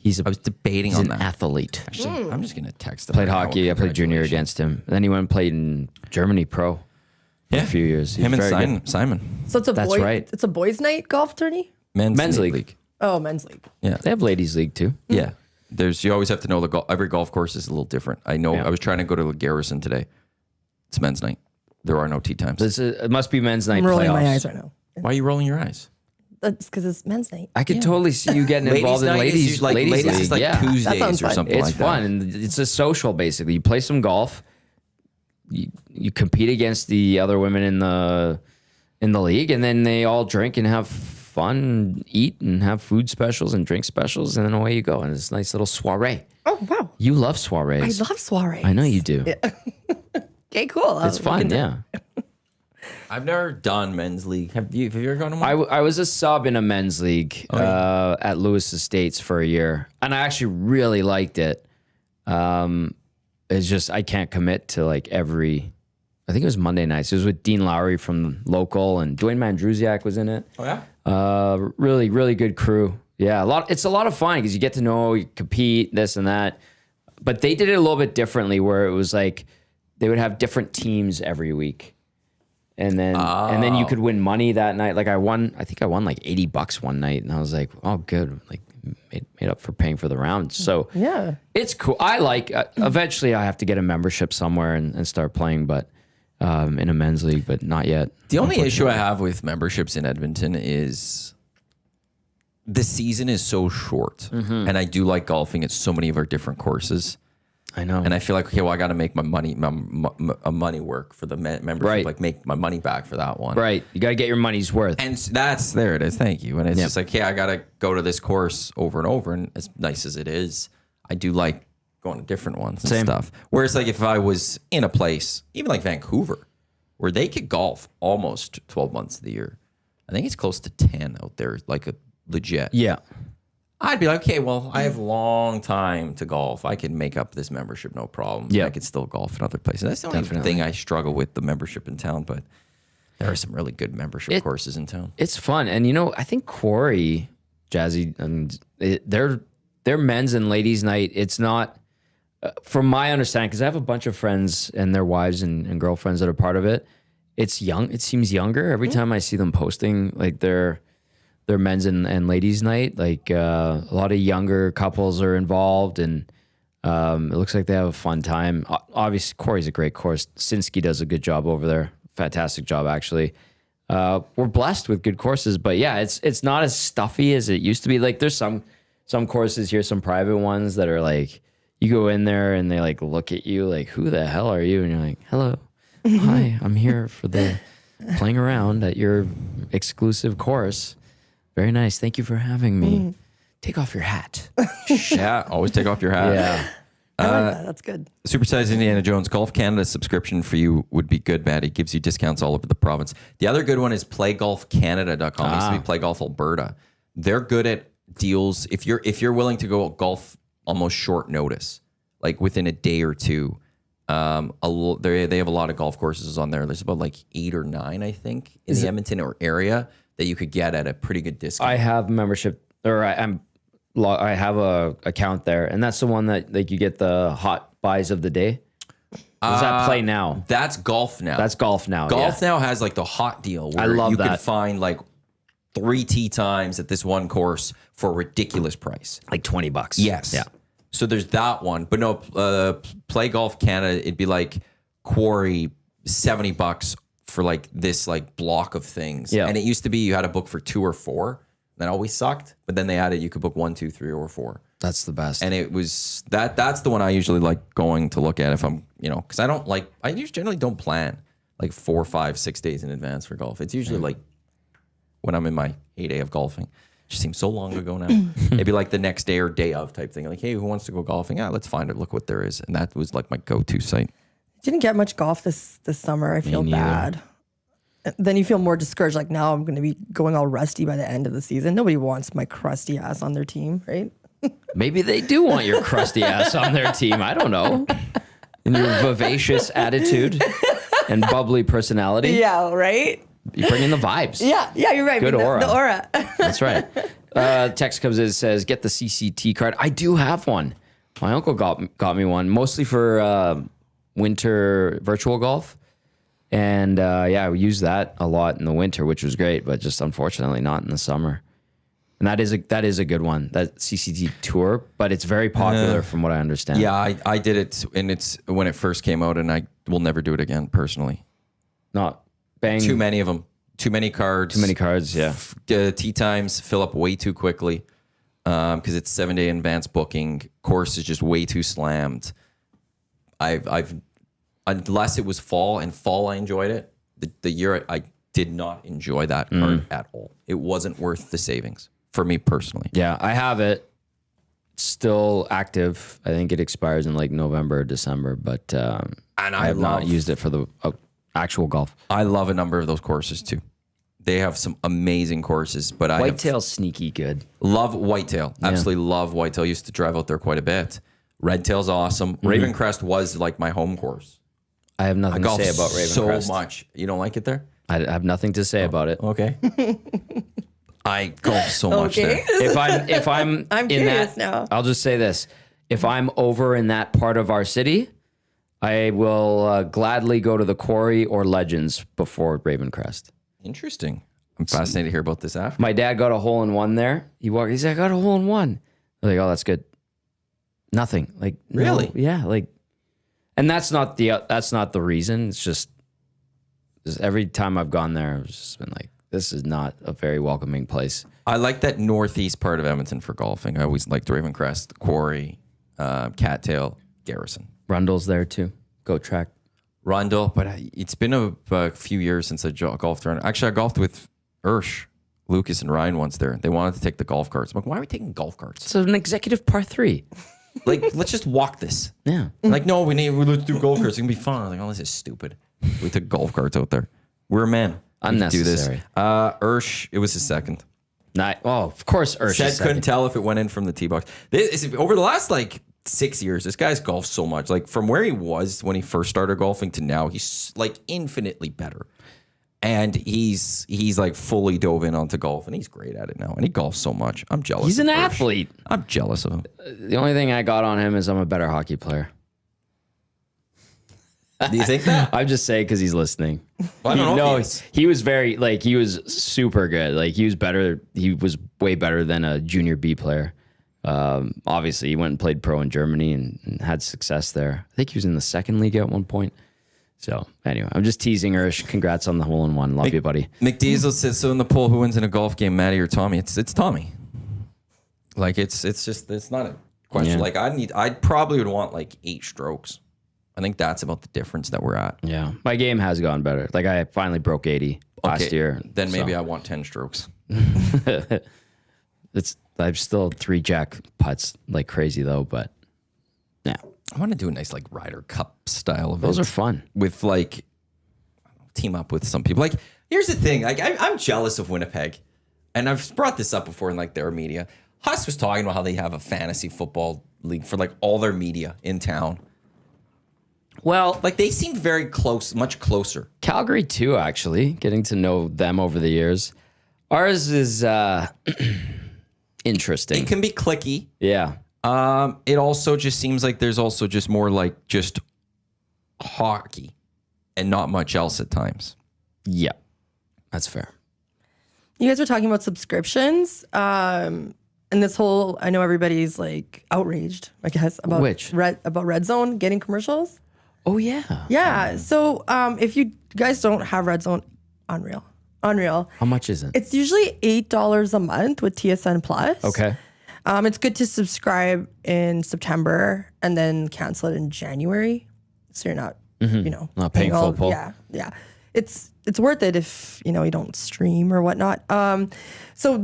I was debating he's on an that. athlete. Actually, I'm just gonna text him. Played right now. hockey. I played junior Congratulations. against him. And then he went and played in Germany pro for a few years. He's Him and very good. Simon. So it's a That's right. It's a boys' night golf tourney. Men's league. Oh, men's league. Yeah, They have ladies league too. yeah. You always have to know every golf course is a little different. I know. Yeah. I was trying to go to Garrison today. It's men's night. There are no tee times. It must be men's night I'm rolling playoffs. my eyes right now. Why are you rolling your eyes? That's because it's men's night. I could totally see you getting involved in night ladies. is like ladies league. is like yeah. Tuesdays That sounds or fun. something It's like fun, that. and it's a social. Basically, you play some golf. You compete against the other women in the league, and then they all drink and have fun, eat and have food specials and drink specials, and then away you go. And it's a nice little soiree. Oh wow, You love I soirees. love soirees. I know you do. Okay, cool. It's fun, yeah. I've never done men's league. Have you ever gone to one? I was a sub in a men's league at Lewis Estates for a year, and I actually really liked it. It's just I can't commit to like every. I think it was Monday nights. It was with Dean Lowry from local, and Dwayne Mandrusiak was in it. Oh yeah. Really, really good crew. Yeah, it's a lot of fun because you get to know, you compete, this and that. But they did it a little bit differently, where it was like they would have different teams every week. And then you could win money that night. Like I think I won like $80 one night, and I was like, oh, good. Like made up for paying for the round. So Yeah. it's cool. I like. Eventually, I have to get a membership somewhere and start playing, but in a men's league, but not yet. The only issue I have with memberships in Edmonton is the season is so short, and I do like golfing at so many of our different courses. I know. And I feel like, okay, well, I got to make my money work for the membership, Right. like make my money back for that one. Right. You got to get your money's worth. And there it is. Thank you. And it's just like, hey, I got to go to this course over and over. And as nice as it is, I do like going to different ones and Same. stuff. Whereas like if I was in a place, even like Vancouver, where they could golf almost 12 months of the year, I think it's close to 10 out there, like a legit. Yeah. I'd be like, okay, well, I have long time to golf. I can make up this membership, no problem. Yeah. I could still golf in other places. That's the only thing I struggle with, the membership in town, but there are some really good membership courses in town. It's fun. And, I think Quarry, Jazzy, their men's and ladies' night, it's not, from my understanding, because I have a bunch of friends and their wives and girlfriends that are part of it, it's young. It seems younger. Every time I see them posting, like their men's and ladies' night, like a lot of younger couples are involved, and it looks like they have a fun time. Obviously, Quarry's a great course. Sinsky does a good job over there. Fantastic job, actually. We're blessed with good courses, but yeah, it's not as stuffy as it used to be. Like there's some courses here, some private ones that are like, you go in there and they like look at you like, who the hell are you? And you're like, hello, hi, I'm here for the playing around at your exclusive course. Very nice. Thank you for having me. Take off your hat. Yeah, always take off your hat. Yeah. I like that. That's good. Supersized Indiana Jones Golf Canada subscription for you would be good, Matt. It gives you discounts all over the province. The other good one is playgolfcanada.com. It used to be Play Golf Alberta. They're good at deals. If you're willing to go golf almost short notice, like within a day or two, they have a lot of golf courses on there. There's about like 8 or 9, I think, in the Edmonton area that you could get at a pretty good discount. I have membership, or I have a account there, and that's the one that like you get the hot buys of the day? Does that play now? That's golf now. That's golf now. Golf now has like the hot deal where I love you that. can find like 3 tee times at this one course for a ridiculous price. Like $20. Yes. Yeah. So there's that one, but no, Play Golf Canada, it'd be like Quarry $70 for like this like block of things. Yeah. And it used to be you had to book for 2 or 4. That always sucked. But then they added you could book 1, 2, 3, or 4. That's the best. And it was that's the one I usually like going to look at if I'm, because I usually generally don't plan like 4, 5, 6 days in advance for golf. It's usually like when I'm in my heyday of golfing. It just seems so long ago now. It'd be like the next day or day of type thing. Like, hey, who wants to go golfing? Yeah, let's find it. Look what there is. And that was like my go-to site. Didn't get much golf this summer. I feel neither. bad. Then you feel more discouraged. Like now I'm going to be going all rusty by the end of the season. Nobody wants my crusty ass on their team, right? Maybe they do want your crusty ass on their team. I don't know. And your vivacious attitude and bubbly personality. Yeah, right? You bring in the vibes. Yeah, you're right. Good aura. The aura. That's right. Text comes in and says, get the CCT card. I do have one. My uncle got me one, mostly for winter virtual golf. And we use that a lot in the winter, which was great, but just unfortunately not in the summer. And that is a good one, that CCT tour, but it's very popular from what I understand. Yeah, I did it, and it's when it first came out, and I will never do it again personally. Not bang. Too many of them. Too many cards. Too many cards, yeah. Tee times fill up way too quickly because it's 7-day advance booking. Course is just way too slammed. I've unless it was fall, and fall I enjoyed it. The year I did not enjoy that card at all. It wasn't worth the savings for me personally. Yeah, I have it. Still active. I think it expires in like November or December, but And I have not used it for the actual golf. I love a number of those courses too. They have some amazing courses, but Whitetail's sneaky good. Love Whitetail. Absolutely love Whitetail. Used to drive out there quite a bit. Redtail's awesome. Ravencrest was like my home course. I have nothing to say about Ravencrest. So much. You don't like it there? I have nothing to say about it. Okay. I golf so much there. If I'm I'm in curious that, now. I'll just say this: if I'm over in that part of our city, I will gladly go to the Quarry or Legends before Ravencrest. Interesting. I'm fascinated to hear about this after. My dad got a hole in one there. He said, I got a hole in one. I'm like, oh, that's good. Nothing. Like, no. Really? Yeah. Like, and that's not the reason. It's just every time I've gone there, I've just been like, this is not a very welcoming place. I like that northeast part of Edmonton for golfing. I always liked Ravencrest, Quarry, Cattail, Garrison. Rundle's there too. Goat track. Rundle, but it's been a few years since I golfed around. Actually, I golfed with Ursh, Lucas, and Ryan once there. They wanted to take the golf carts. I'm like, why are we taking golf carts? It's an executive par 3. Like, let's just walk this. Yeah. Like, no, let's do golf carts. It's gonna be fun. I'm like, oh, this is stupid. We took golf carts out there. We're men. Unnecessary. We can do this. Ursh, it was his second. Of course, Ursh Said is couldn't second. tell if it went in from the tee box. Over the last 6 years, this guy's golfed so much. Like from where he was when he first started golfing to now, he's like infinitely better. And he's like fully dove in onto golf, and he's great at it now. And he golfs so much. I'm jealous. He's an of Ursh. athlete. I'm jealous of him. The only thing I got on him is I'm a better hockey player. Do you think that? I'm just saying because he's listening. Well, I don't know if he was he was super good. Like he was better. He was way better than a junior B player. Obviously, he went and played pro in Germany and had success there. I think he was in the second league at one point. So anyway, I'm just teasing Ursh. Congrats on the hole in one. Love you, buddy. McDiesel says, so in the poll, who wins in a golf game, Matty or Tommy? It's Tommy. Like it's not a question. Yeah. Like I probably would want 8 strokes. I think that's about the difference that we're at. Yeah, my game has gotten better. Like I finally broke 80 last year. Then maybe I want 10 strokes. I'm still 3 jack putts like crazy though, but yeah. I want to do a nice Ryder Cup style event. Those are fun. With team up with some people. Here's the thing. I'm jealous of Winnipeg, and I've brought this up before in their media. Huss was talking about how they have a fantasy football league for all their media in town. Well, They seem very close, much closer. Calgary too, actually, getting to know them over the years. Ours is interesting. It can be clicky. Yeah. It also just seems like there's also just more like just hockey and not much else at times. Yeah, that's fair. You guys were talking about subscriptions. And this whole, I know everybody's like outraged, I guess, about Red Zone getting commercials. Oh, yeah. Yeah. So if you guys don't have Red Zone, unreal. How much is it? It's usually $8 a month with TSN Plus. Okay. It's good to subscribe in September and then cancel it in January. So you're not, Not paying full pull. Yeah. It's worth it if, you don't stream or whatnot. So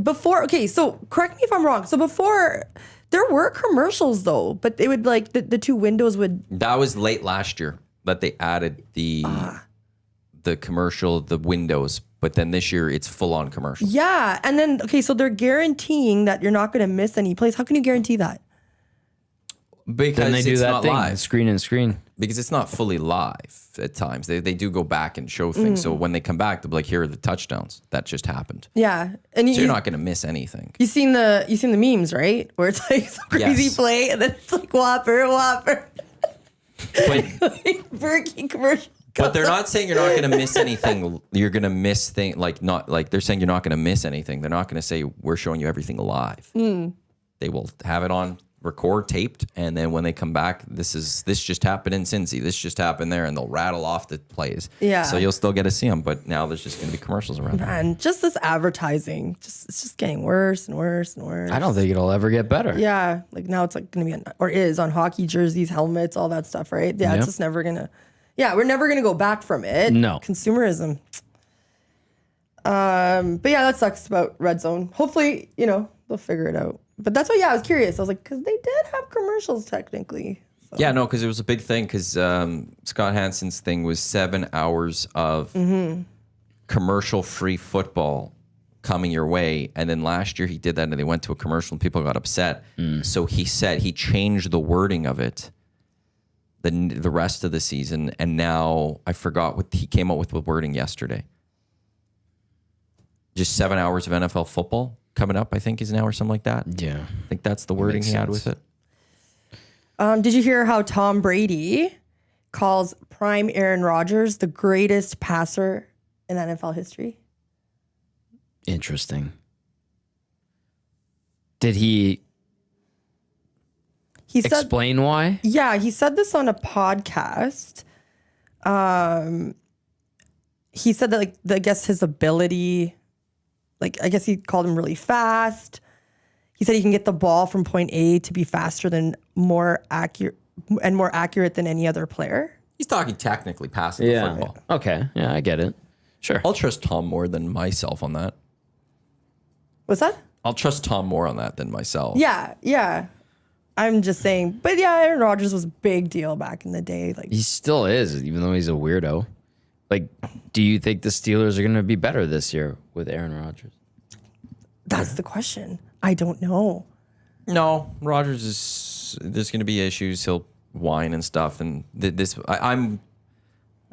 correct me if I'm wrong. So before, there were commercials though, but they would like, the two windows would. That was late last year that they added the commercial, the windows. But then this year it's full on commercial. Yeah. And then, so they're guaranteeing that you're not going to miss any plays. How can you guarantee that? Because Then they do it's that not thing, live. screen and screen. Because it's not fully live at times. They do go back and show things. So when they come back, they'll be like, here are the touchdowns. That just happened. Yeah. And So you're not going to miss anything. You seen the memes, right? Where it's like some crazy play and then it's like Whopper. But, Burger King commercial. but they're not saying you're not going to miss anything. You're going to miss things they're saying you're not going to miss anything. They're not going to say we're showing you everything live. They will have it on record taped, and then when they come back, this just happened in Cincy, this just happened there, and they'll rattle off the plays. Yeah. So you'll still get to see them, but now there's just going to be commercials around. And just this advertising, it's just getting worse and worse and worse. I don't think it'll ever get better. Yeah, like now it's like going to be on hockey jerseys, helmets, all that stuff, right? Yeah, it's just never gonna. Yeah, we're never gonna go back from it. No. Consumerism. But yeah, that sucks about Red Zone. Hopefully, they'll figure it out. But that's why, I was curious. I was like, because they did have commercials technically. So. Yeah, no, because it was a big thing. Because Scott Hansen's thing was 7 hours of commercial-free football coming your way, and then last year he did that, and they went to a commercial, and people got upset. So he said he changed the wording of it the rest of the season, and now I forgot what he came up with the wording yesterday. Just 7 hours of NFL football coming up, I think, is now or something like that. Yeah. I think that's the wording he had with it. Did you hear how Tom Brady calls prime Aaron Rodgers the greatest passer in NFL history? Interesting. Did he explain why? Yeah, he said this on a podcast. He said that, I guess his ability, I guess he called him really fast. He said he can get the ball from point A to be faster than more accurate than any other player. He's talking technically passing the football. Okay. Yeah, I get it. Sure. I'll trust Tom more than myself on that. What's that? I'll trust Tom more on that than myself. Yeah. I'm just saying. But yeah, Aaron Rodgers was a big deal back in the day. He still is, even though he's a weirdo. Do you think the Steelers are going to be better this year with Aaron Rodgers? That's the question. I don't know. No, Rodgers there's going to be issues. He'll whine and stuff. And I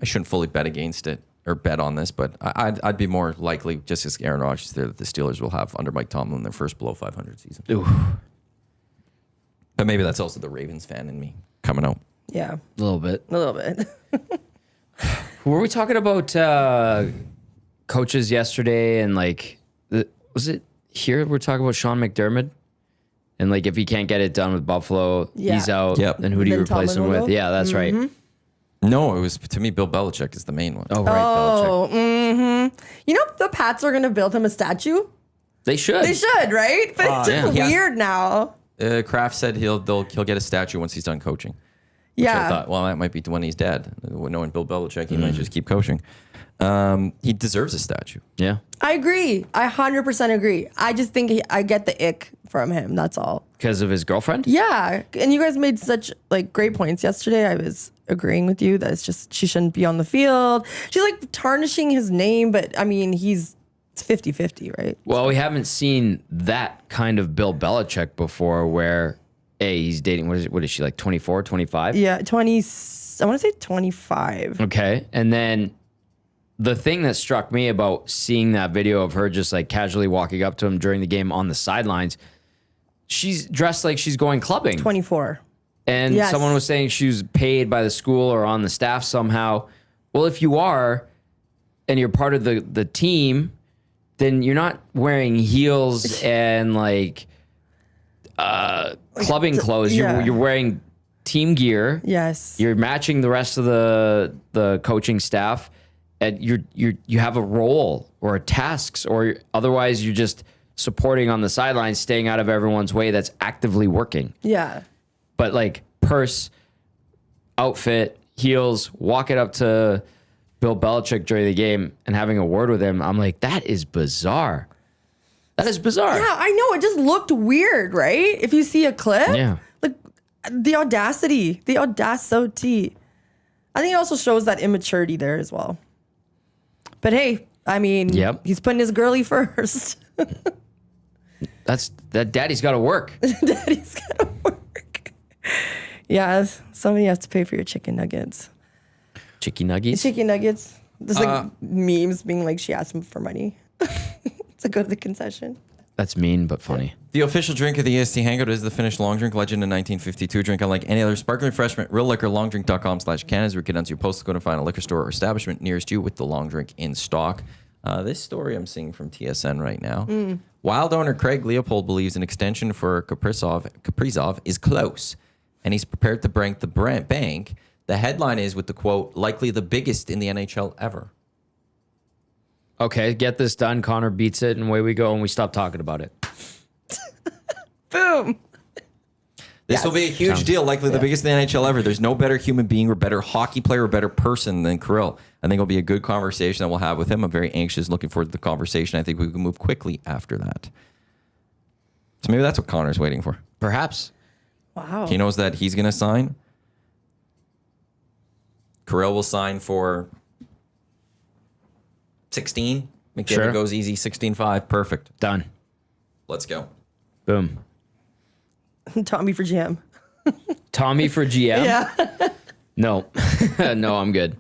shouldn't fully bet against it or bet on this, but I'd be more likely, just as Aaron Rodgers there, that the Steelers will have under Mike Tomlin their first below 500 season. Ooh. But maybe that's also the Ravens fan in me coming out. Yeah. A little bit. Were we talking about coaches yesterday and was it here we're talking about Sean McDermott? And if he can't get it done with Buffalo, he's out. Yep. Then who do you replace him with? Yeah, that's right. No, it was, to me, Bill Belichick is the main one. Oh, right, Belichick. The Pats are going to build him a statue? They should. Right? But it's just weird now. Kraft said he'll get a statue once he's done coaching. Which I thought, well, that might be when he's dead. Knowing Bill Belichick, he might just keep coaching. He deserves a statue. Yeah. I agree. I 100% agree. I just think I get the ick from him. That's all. Because of his girlfriend? Yeah. And you guys made such great points yesterday. I was agreeing with you that it's just she shouldn't be on the field. She's tarnishing his name, but I mean, it's 50-50, right? Well, we haven't seen that kind of Bill Belichick before where he's dating, what is she, 24, 25? Yeah, 20, I want to say 25. Okay. And then the thing that struck me about seeing that video of her just casually walking up to him during the game on the sidelines, she's dressed like she's going clubbing. 24. And Yes. someone was saying she was paid by the school or on the staff somehow. Well, if you are, and you're part of the team, then you're not wearing heels and like clubbing clothes. yeah. You're wearing team gear. Yes. You're matching the rest of the coaching staff, and you have a role or tasks, or otherwise you're just supporting on the sidelines, staying out of everyone's way that's actively working. Yeah. But like purse, outfit, heels, walking up to Bill Belichick during the game and having a word with him, I'm like, that is bizarre. That is bizarre. Yeah, I know. It just looked weird, right? If you see a clip. Yeah. Like the audacity. I think it also shows that immaturity there as well. But hey, I mean, Yep. he's putting his girly first. That daddy's got to work. Daddy's gotta work. Yeah, somebody has to pay for your chicken nuggets. Chicky nuggies. Chicken nuggets. There's like memes being like, she asked him for money to go to the concession. That's mean, but funny. The official drink of the EST Hangout is the Finnish long drink, legend in 1952. Drink unlike any other sparkling refreshment. Real liquor, longdrink.com/Canada is where you can enter your postal code and find a liquor store or establishment nearest you with the long drink in stock. This story I'm seeing from TSN right now. Wild owner Craig Leopold believes an extension for Kaprizov is close, and he's prepared to break the bank. The headline is with the quote, likely the biggest in the NHL ever. Okay, get this done. Connor beats it, and away we go, and we stop talking about it. Boom. This will be a huge deal, likely the biggest in the NHL ever. There's no better human being or better hockey player or better person than Kirill. I think it'll be a good conversation that we'll have with him. I'm very anxious, looking forward to the conversation. I think we can move quickly after that. So maybe that's what Connor's waiting for. Perhaps. Wow. He knows that he's going to sign. Kirill will sign for 16. McDavid Sure. goes easy, 16-5. Perfect. Done. Let's go. Boom. Tommy for GM. Tommy for GM? Yeah. No. No, I'm good.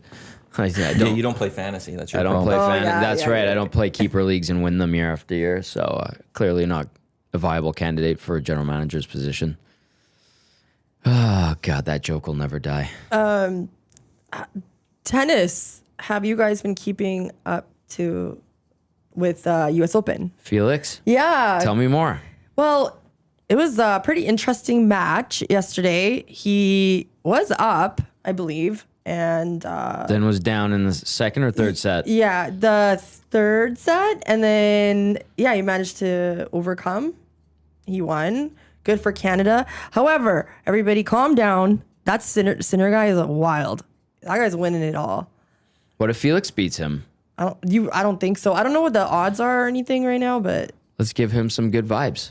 I don't. Yeah, you don't play fantasy. That's your I don't problem. play fantasy. yeah, That's yeah, right. yeah. I don't play keeper leagues and win them year after year. So clearly not a viable candidate for a general manager's position. Oh, God, that joke will never die. Tennis. Have you guys been keeping up with US Open? Felix, Yeah. tell me more. Well, it was a pretty interesting match yesterday. He was up, I believe, and Then was down in the second or third set. yeah, the third set, and then he managed to overcome. He won. Good for Canada. However, everybody calm down. That Sinner guy is wild. That guy's winning it all. What if Felix beats him? I don't think so. I don't know what the odds are or anything right now, but Let's give him some good vibes.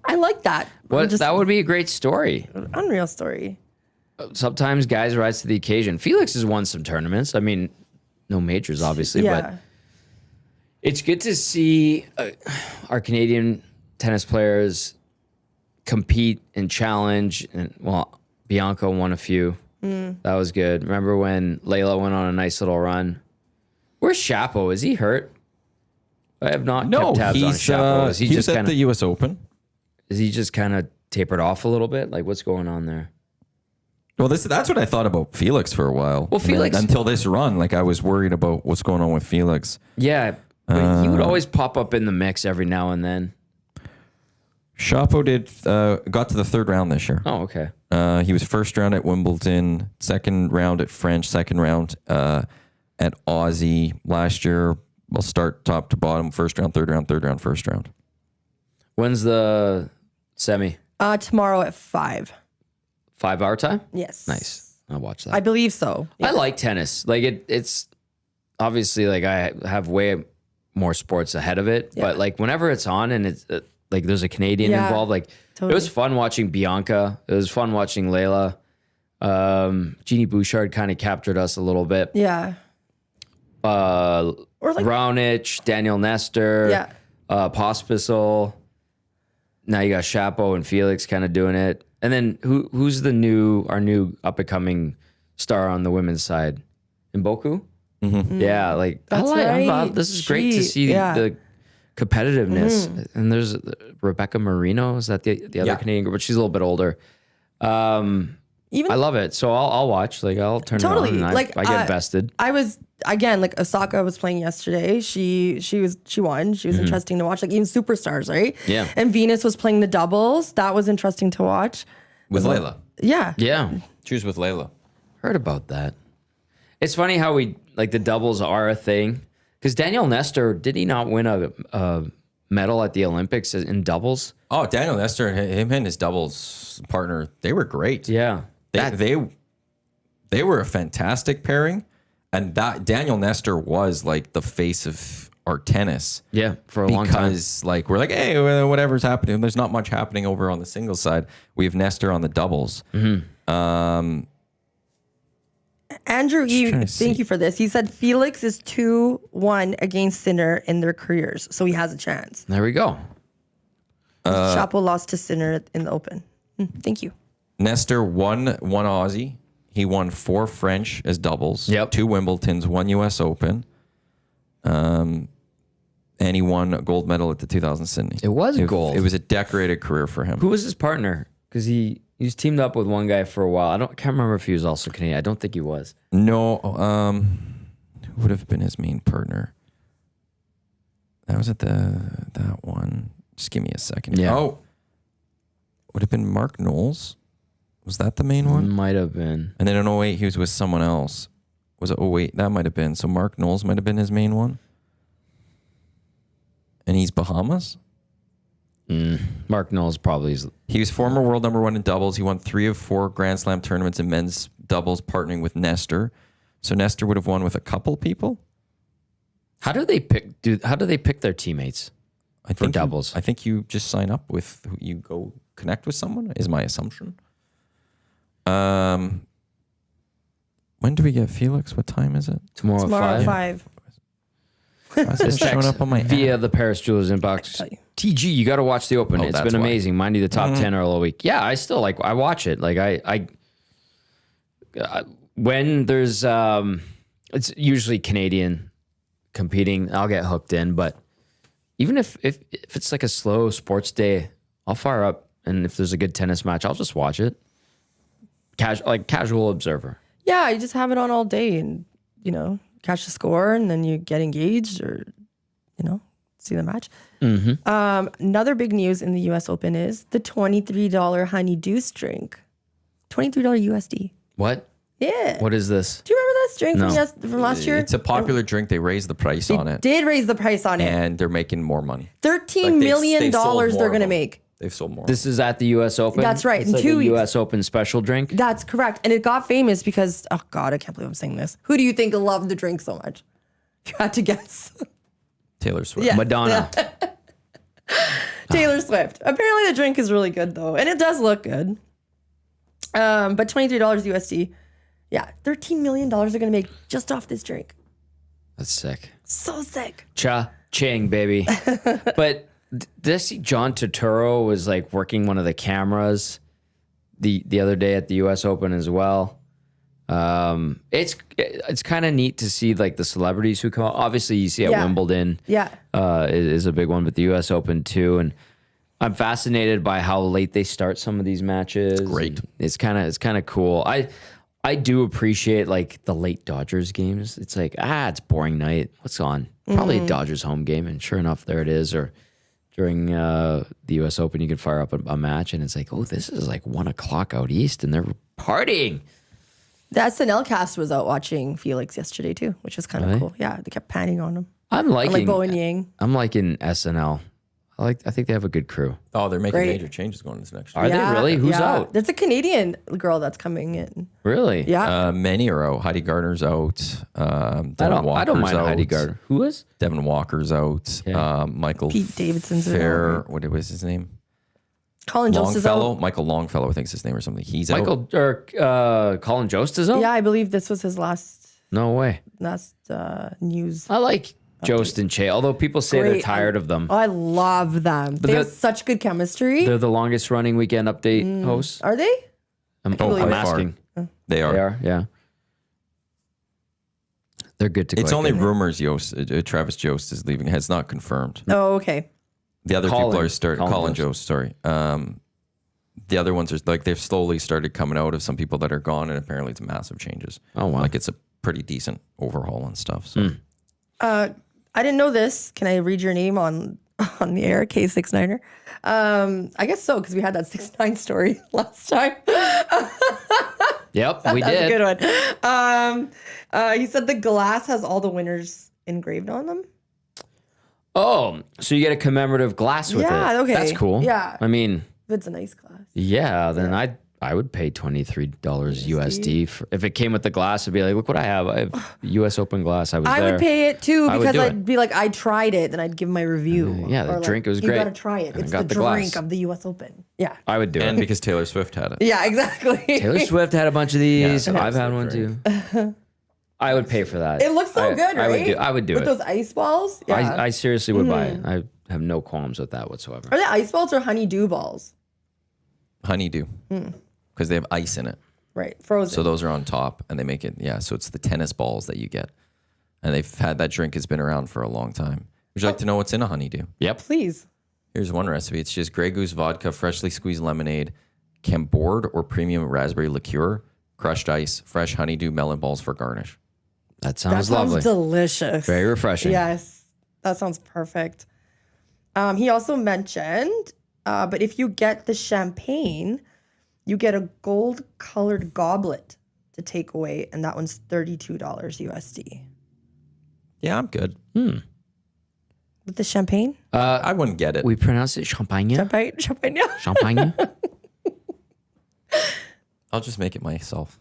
I like that. That would be a great story. Unreal story. Sometimes guys rise to the occasion. Felix has won some tournaments. I mean, no majors, obviously, Yeah. but it's good to see our Canadian tennis players compete and challenge. And well, Bianca won a few. That was good. Remember when Layla went on a nice little run? Where's Chapo? Is he hurt? I have not No, kept tabs on he's Chapo. Is he he just was at kind the of U.S. Open. tapered off a little bit? Like, what's going on there? Well, that's what I thought about Felix for a while. Well, Felix- until this run, like I was worried about what's going on with Felix. Yeah, but he would always pop up in the mix every now and then. Chapo got to the third round this year. Oh, okay. He was first round at Wimbledon, second round at French, second round at Aussie last year. We'll start top to bottom, first round, third round, first round. When's the semi? Tomorrow at 5. 5 hour time? Yes. Nice. I'll watch that. I believe so. I like tennis. Like it's obviously like I have way more sports ahead of it, but like whenever it's on and it's like there's a Canadian Yeah, involved, like totally. it was fun watching Bianca. It was fun watching Layla. Jeannie Bouchard kind of captured us a little bit. Yeah. Or like Raonic, Daniel Nestor, Pospisil. Now you got Chapo and Felix kind of doing it. And then who's our new up and coming star on the women's side? Mboku? Mm-hmm. Yeah, like That's I like right. this is great to see the competitiveness. And there's Rebecca Marino. Is that the other Canadian girl? But she's a little bit older. Even I love it. So I'll watch. Like I'll turn Totally. it on. And I get invested. I was again like Osaka was playing yesterday. She won. She was interesting to watch. Like even superstars, right? Yeah. And Venus was playing the doubles. That was interesting to watch. With Layla. Yeah. Yeah. She was with Layla. Heard about that. It's funny how we like the doubles are a thing. Because Daniel Nestor, did he not win a medal at the Olympics in doubles? Oh, Daniel Nestor, him and his doubles partner, they were great. Yeah. They were a fantastic pairing, and that Daniel Nestor was like the face of our tennis. Yeah, for a long time. Because like we're like, hey, whatever's happening, there's not much happening over on the singles side. We have Nestor on the doubles. Andrew E, trying to thank you for this. He said Felix is 2-1 against Sinner in their careers, so he has a chance. There we go. Chapo lost to Sinner in the Open. Thank you. Nestor won one Aussie. He won 4 French as doubles. Yep. 2 Wimbledons, 1 U.S. Open. And he won a gold medal at the 2000 Sydney. It was gold. It was a decorated career for him. Who was his partner? Because he's teamed up with one guy for a while. Can't remember if he was also Canadian. I don't think he was. No, who would have been his main partner? That was at that one. Just give me a second. Yeah. Oh, would have been Mark Knowles. Was that the main one? Might have been. And then in 08, he was with someone else. Was it 08? That might have been. So Mark Knowles might have been his main one. And he's Bahamas? Mark Knowles probably is. He was former world number 1 in doubles. He won 3 of 4 Grand Slam tournaments in men's doubles, partnering with Nestor. So Nestor would have won with a couple people. How do they pick their teammates for doubles? I think you just sign up with who you go connect with someone, is my assumption. When do we get Felix? What time is it? Tomorrow Tomorrow at at 5. 5. Why is it showing up on my via app? the Paris Jewelers inbox. tell you. TG, you got to watch the Open. It's that's been why. amazing. Mind you, the top 10 are all week. Yeah, I still I watch it. Like I when there's it's usually Canadian competing, I'll get hooked in. But even if it's like a slow sports day, I'll fire up, and if there's a good tennis match, I'll just watch it. Casual observer. Yeah, you just have it on all day and, catch the score and then you get engaged or, see the match. Another big news in the U.S. Open is the $23 honeydew drink. $23 USD. What? Yeah. What is this? Do you remember this drink No. from last year? It's a popular drink. They raised the price on it, Did raise the price on it. and they're making more money. $13 million they've sold more they're of going to them. make. They've sold more. This is at the U.S. Open? That's right. It's In like 2 a weeks. U.S. Open special drink? That's correct. And it got famous because, oh God, I can't believe I'm saying this. Who do you think loved the drink so much? You had to guess. Taylor Swift. Yeah. Madonna. Taylor Swift. Apparently the drink is really good though. And it does look good. But $23 USD. Yeah. $13 million they're going to make just off this drink. That's sick. So sick. Cha-ching, baby. But did I see John Turturro was like working one of the cameras the other day at the U.S. Open as well. It's kind of neat to see like the celebrities who come out. Obviously, you see at Wimbledon, Yeah. is a big one, but the U.S. Open too. And I'm fascinated by how late they start some of these matches. Great. It's kind of cool. I do appreciate like the late Dodgers games. It's like, it's boring night. What's on? Probably a Dodgers home game. And sure enough, there it is. Or during the U.S. Open, you can fire up a match and it's like, oh, this is like 1 o'clock out east and they're partying. The SNL cast was out watching Felix yesterday too, which was kind of Really? cool. Yeah. They kept panning on him. I'm Like liking Bo and Yang. I'm liking SNL. I think they have a good crew. Oh, they're making Great. major changes going into next year. Are they really? Who's out? There's a Canadian girl that's coming in. Really? Yeah. Many are out. Heidi Gardner's out. Devin I don't Walker's mind out. Heidi Gardner. Who is? Devin Walker's out. Yeah. Michael Pete Davidson's Fair. out. What was his name? Colin Jost is Longfellow. out. Michael Longfellow, I think is his name or something. He's out. Colin Jost is out? Yeah, I believe this was his last No way. news. I like Jost and Che, although people say they're Great. tired of them. I love them. They have such good chemistry. They're the longest running Weekend Update hosts. Are they? I'm by far. asking. They are. They are, yeah. They're good to go. It's only rumors. Travis Jost is leaving. It's not confirmed. Oh, okay. The other Colin. people are starting. Colin Jost. Jost, sorry. The other ones are like they've slowly started coming out of some people that are gone, and apparently it's massive changes. Oh, wow. Like it's a pretty decent overhaul and stuff. So I didn't know this. Can I read your name on the air? K69er. I guess so, because we had that 6'9" story last time. Yep, we That's did. a good one. He said the glass has all the winners engraved on them. Oh, so you get a commemorative glass with it. Yeah, okay. That's cool. Yeah. I mean, If it's a nice glass. yeah, then I would pay $23 USD for, if it came with the glass. I'd be like, look what I have. I have US Open glass. I I would pay it too, I would because do I'd it. be like, I tried it, then I'd give my review. Yeah, the Or drink was You great. gotta try it. And I It's got the the glass. drink of the US Open. Yeah. I would do and it. because Taylor Swift had it. Yeah, exactly. Taylor Swift had a bunch of these. Yeah, I've had one drink. too. I would pay for that. It looks so good, right? I would do With it. those ice balls. Yeah. I seriously would buy it. I have no qualms with that whatsoever. Are they ice balls or honeydew balls? Honeydew, because they have ice in it. Right. Frozen. So those are on top, and they make it. Yeah, so it's the tennis balls that you get, and they've had that drink has been around for a long time. Would you like to know what's in a honeydew? Yep. Please. Here's one recipe. It's just Grey Goose vodka, freshly squeezed lemonade, Cambord or premium raspberry liqueur, crushed ice, fresh honeydew melon balls for garnish. That That sounds sounds lovely. delicious. Very refreshing. Yes. That sounds perfect. He also mentioned, but if you get the champagne, you get a gold colored goblet to take away, and that one's $32 USD. Yeah, I'm good. With the champagne? I wouldn't get it. We pronounce it champagne. Champagne, yeah. Champagne. I'll just make it myself.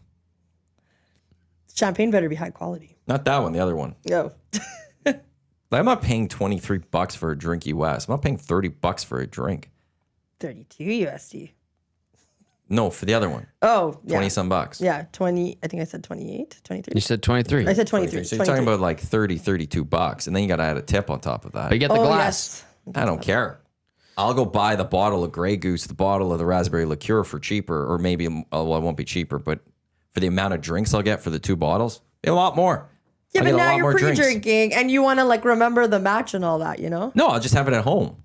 Champagne better be high quality. Not that one, the other one. No. I'm not paying $23 for a drink US. I'm not paying $30 for a drink. 32 USD. No, for the other one. Oh, yeah. 20 some bucks. Yeah, 20. I think I said 28, 23. You said 23. I said 23. So you're talking about like 30, $32, and then you got to add a tip on top of that. But you get the Oh, glass. yes. I don't care. I'll go buy the bottle of Grey Goose, the bottle of the raspberry liqueur for cheaper, or maybe, well, it won't be cheaper, but for the amount of drinks I'll get for the 2 bottles, a lot more. Yeah, I'll but get a now lot you're more drinks. pre-drinking and you want to like remember the match and all that, you know? No, I'll just have it at home.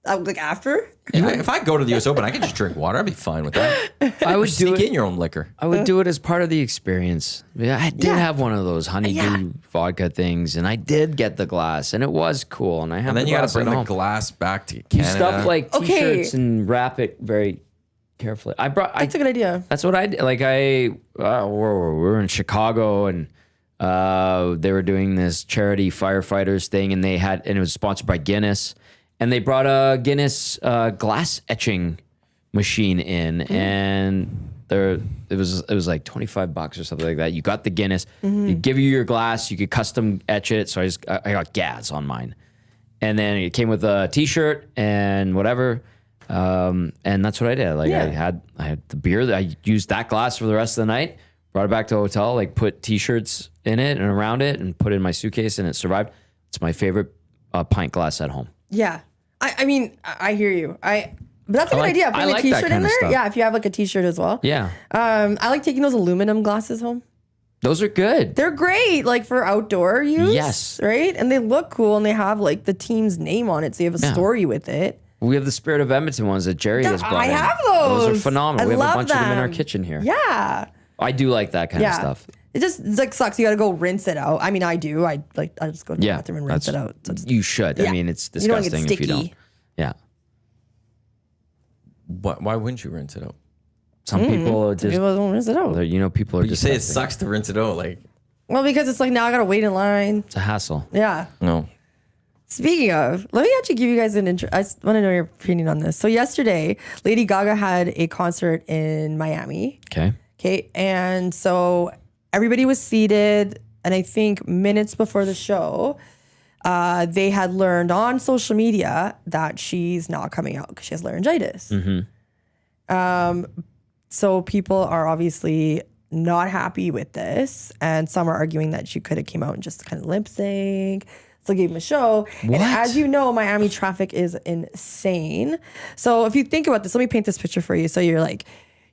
Like after? If I go to the US Open, I can just drink water. I'd be fine with that. I would do Sneak it. in your own liquor. I would do it as part of the experience. Yeah, I did have one of those honeydew vodka things, and I did get the glass, and it was cool. And I have And then the you got glass to bring at the home. glass back to You Canada. stuff like Okay. t-shirts and wrap it very carefully. That's a good idea. That's what I did. Like we were in Chicago, and they were doing this charity firefighters thing, and it was sponsored by Guinness, and they brought a Guinness glass etching machine in, and it was like $25 or something like that. You got the Guinness, you give you your glass, you could custom etch it. So I got Gaz on mine, and then it came with a T-shirt and whatever. And that's what I did. Like I had the beer. I used that glass for the rest of the night. Brought it back to the hotel. Like put T-shirts in it and around it, and put it in my suitcase, and it survived. It's my favorite pint glass at home. Yeah. I mean, I hear you. But that's a good like- idea. I Bring like a that T-shirt kind in of there. stuff. Yeah, if you have like a T-shirt as well. Yeah, I like taking those aluminum glasses home. those are good. They're great, like for outdoor use. Yes. Right? And they look cool, and they have like the team's name on it, so you have a story with it. We have the Spirit of Edmonton ones that Jerry has brought I in. have those. Those are phenomenal. I We have a love bunch of them in our them. kitchen here. Yeah. I do like that kind of Yeah. stuff. It just like sucks. You got to go rinse it out. I mean, I do. I just go to the Yeah, bathroom and rinse it out. So it's, you should. Yeah. I mean, it's You don't get disgusting if you don't. sticky. Yeah. Why wouldn't you rinse it out? Some people are just, people don't rinse it out. people are You just. say it sucks to rinse it out. Like, Well, because it's like now I got to wait in line. It's a hassle. Yeah. no. Speaking of, let me actually give you guys an intro. I just want to know your opinion on this. So yesterday, Lady Gaga had a concert in Miami. Okay. Okay. And so everybody was seated. And I think minutes before the show, they had learned on social media that she's not coming out because she has laryngitis. So people are obviously not happy with this. And some are arguing that she could have came out and just kind of lip sync. So gave him a show. What? And as you know, Miami traffic is insane. So if you think about this, let me paint this picture for you. So you're like,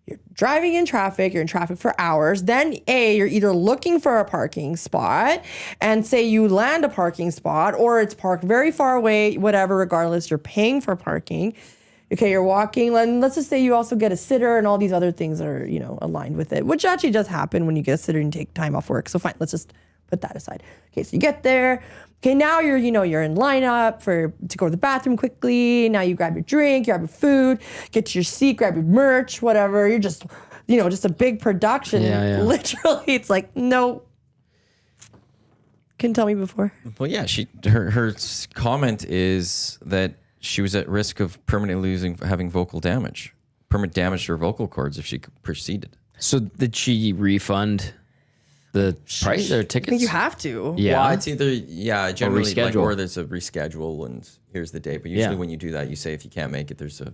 you're driving in traffic, you're in traffic for hours. Then you're either looking for a parking spot and say you land a parking spot or it's parked very far away, whatever, regardless, you're paying for parking. Okay, you're walking, and let's just say you also get a sitter and all these other things that are, aligned with it, which actually does happen when you get a sitter and take time off work. So fine, let's just put that aside. Okay, so you get there. Okay, now you're in line up to go to the bathroom quickly. Now you grab your drink, you grab your food, get to your seat, grab your merch, whatever. You're just, just a big production. Yeah. Literally, it's like, no. Couldn't tell me before. Well, yeah, her comment is that she was at risk of permanently having vocal damage, permanent damage to her vocal cords if she proceeded. So did she refund the price or tickets? I think you have to. Yeah. Well, it's either, generally, reschedule. or there's a reschedule and here's the date. But usually when you do that, you say if you can't make it, there's a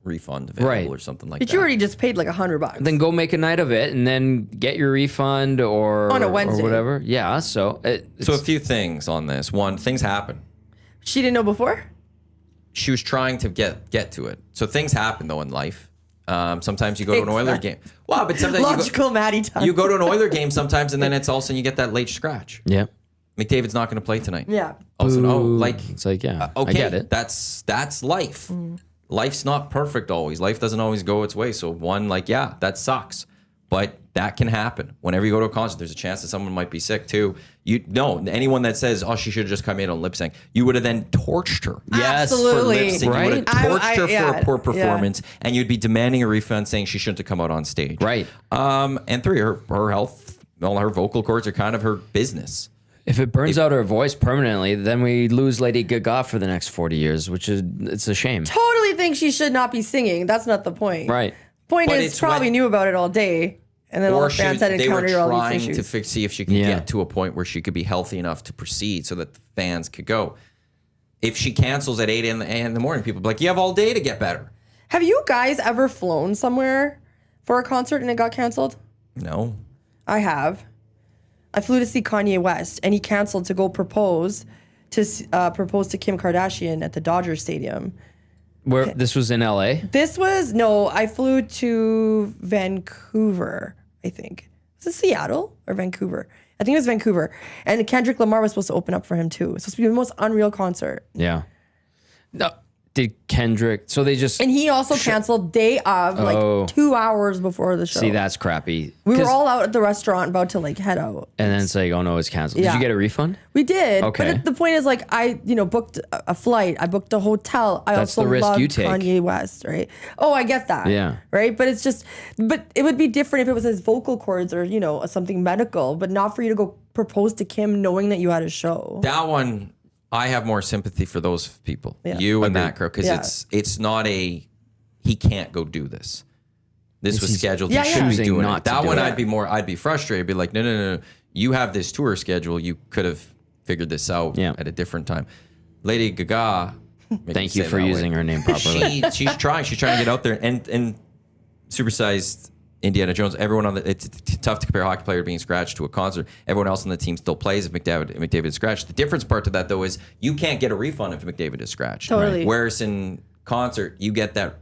refund available or something like that. But you already just paid like $100. Then go make a night of it and then get your refund or on a Wednesday or whatever. Yeah. So So a few things on this. One, things happen. She didn't know before? She was trying to get to it. So things happen though in life. Sometimes you go to an Oiler game. Wow, but sometimes Logical Maddie time. you go to an Oiler game sometimes, and then it's all of a sudden you get that late scratch. yeah. McDavid's not going to play tonight. Yeah. All of a sudden, It's like, yeah, okay, I get it. That's life. Life's not perfect always. Life doesn't always go its way. So that sucks. But that can happen. Whenever you go to a concert, there's a chance that someone might be sick too. Anyone that says, "Oh, she should have just come in on lip sync," you would have then torched her. Yes, Absolutely. For lip sync. Right. You would have torched her for a poor yeah. performance, and you'd be demanding a refund, saying she shouldn't have come out on stage. Right. And three, her health, all her vocal cords are kind of her business. If it burns out her voice permanently, then we lose Lady Gaga for the next 40 years, it's a shame. Totally think she should not be singing. That's not the point. Right. Point But is, it's probably knew about it all day. And then all the fans had they were encountered all trying these issues. to see if she could get to a point where she could be healthy enough to proceed so that the fans could go. If she cancels at 8 in the morning, people will be like, you have all day to get better. Have you guys ever flown somewhere for a concert and it got canceled? No. I have. I flew to see Kanye West and he canceled to go propose to Kim Kardashian at the Dodger Stadium. Where this was in LA? I flew to Vancouver, I think. Was it Seattle or Vancouver? I think it was Vancouver. And Kendrick Lamar was supposed to open up for him too. It was supposed to be the most unreal concert. Yeah. No. Did Kendrick? So they just And he also canceled day of, like 2 hours before the show. see that's crappy. We were all out at the restaurant about to head out. And then it's like, oh no, it's canceled. Did Yeah. you get a refund? We did. Okay. But the point is, I booked a flight. I booked a hotel. I That's also the risk love you take. Kanye West, right? Oh, I get that. Yeah. Right? But it's just, but it would be different if it was his vocal cords or, something medical, but not for you to go propose to Kim knowing that you had a show. That one, I have more sympathy for those people, Yeah. you and that crowd, because Yeah. it's not he can't go do this. This was scheduled. Yeah, He yeah. should be Choosing doing not it. to That do one, it. I'd be frustrated. I'd be like, no. You have this tour schedule. You could have figured this out Yeah. at a different time. Lady Gaga. Thank you for using her name properly. She's trying. She's trying to get out there and supersized Indiana Jones. Everyone on it's tough to compare a hockey player being scratched to a concert. Everyone else on the team still plays if McDavid is scratched. The difference part to that though is you can't get a refund if McDavid is scratched. Totally. Right. Whereas in concert you get that.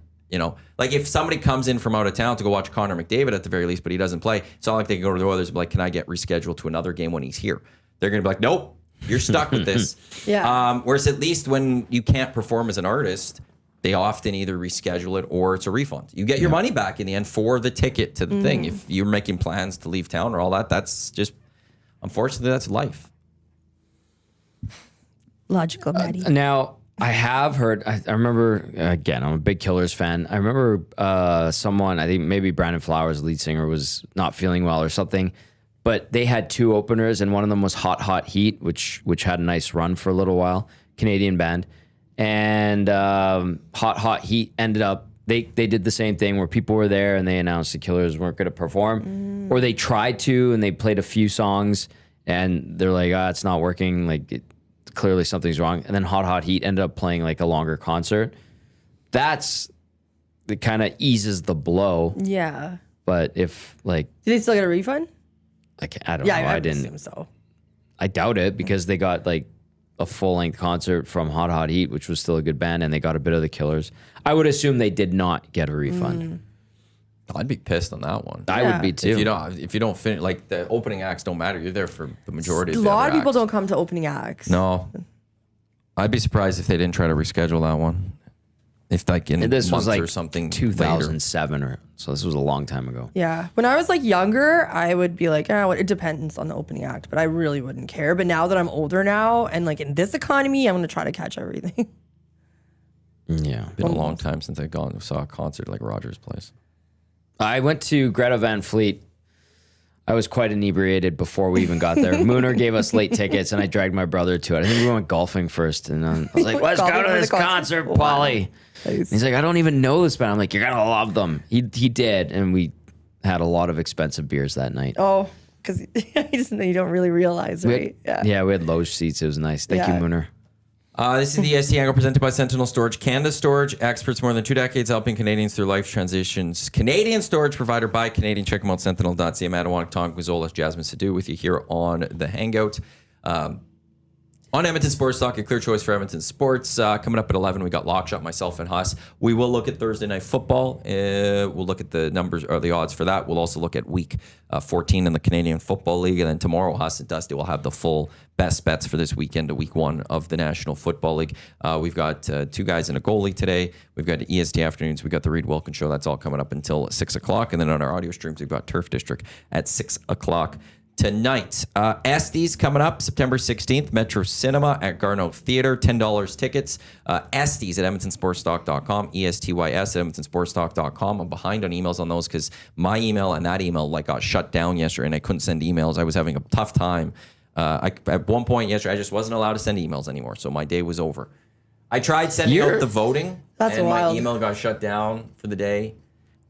Like if somebody comes in from out of town to go watch Connor McDavid at the very least, but he doesn't play, it's not like they can go to the Oilers and be like, can I get rescheduled to another game when he's here? They're going to be like, nope, you're stuck with this. Yeah. Whereas at least when you can't perform as an artist, they often either reschedule it or it's a refund. You get your money back in the end for the ticket to the thing. If you're making plans to leave town or all that, that's just, unfortunately, that's life. Logical, Maddie. Now, I have heard, I remember, again, I'm a big Killers fan. I remember someone, I think maybe Brandon Flowers, lead singer, was not feeling well or something, but they had two openers and one of them was Hot Hot Heat, which had a nice run for a little while, Canadian band. And Hot Hot Heat ended up, they did the same thing where people were there and they announced the Killers weren't going to perform, or they tried to and they played a few songs and they're like, it's not working. Clearly something's wrong. And then Hot Hot Heat ended up playing a longer concert. That kind of eases the blow. Yeah. But if Did they still get a refund? I don't know. I I didn't. assume so. I doubt it because they got a full-length concert from Hot Hot Heat, which was still a good band, and they got a bit of the Killers. I would assume they did not get a refund. I'd be pissed on that one. I would be too. If you don't finish, like the opening acts don't matter. You're there for the majority. A of the lot of other people acts. don't come to opening acts. No, I'd be surprised if they didn't try to reschedule that one. If like in This was months like or something 2007 so this was a long time ago. Yeah. When I was like younger, I would be like, well, it depends on the opening act, but I really wouldn't care. But now that I'm older now and like in this economy, I'm going to try to catch everything. Yeah. Been a long time since I've gone and saw a concert like Rogers Place. I went to Greta Van Fleet. I was quite inebriated before we even got there. Mooner gave us late tickets, and I dragged my brother to it. I think we went golfing first, and I was like, let's go to this concert, Paulie. Nice. He's like, I don't even know this band. I'm like, you're going to love them. He did, and we had a lot of expensive beers that night. Oh, because you don't really realize, right? Yeah, we had low seats. It was nice. Thank you, Mooner. This is the EST Hangout presented by Sentinel Storage. Canada Storage, experts more than 2 decades helping Canadians through life transitions. Canadian storage provider by Canadian. Check them out, sentinel.ca. Matt Iwanyk, Tom Gazzola, Jasmine Sidhu with you here on the Hangout. On Edmonton Sports Talk, a clear choice for Edmonton Sports. Coming up at 11, we got Lockshot, myself, and Huss. We will look at Thursday Night Football. We'll look at the numbers or the odds for that. We'll also look at Week 14 in the Canadian Football League. And then tomorrow, Huss and Dusty will have the full best bets for this weekend to Week 1 of the National Football League. We've got 2 guys and a goalie today. We've got EST Afternoons. We've got the Reed Wilkins Show. That's all coming up until 6 o'clock. And then on our audio streams, we've got Turf District at 6 o'clock. Tonight, Estes coming up September 16th, Metro Cinema at Garneau Theater, $10 tickets. Estes at EdmontonSportsTalk.com, ESTYS at EdmontonSportsTalk.com. I'm behind on emails on those because my email and that email like got shut down yesterday and I couldn't send emails. I was having a tough time. At one point yesterday, I just wasn't allowed to send emails anymore, so my day was over. I tried sending out the voting, and wild. my email got shut down for the day.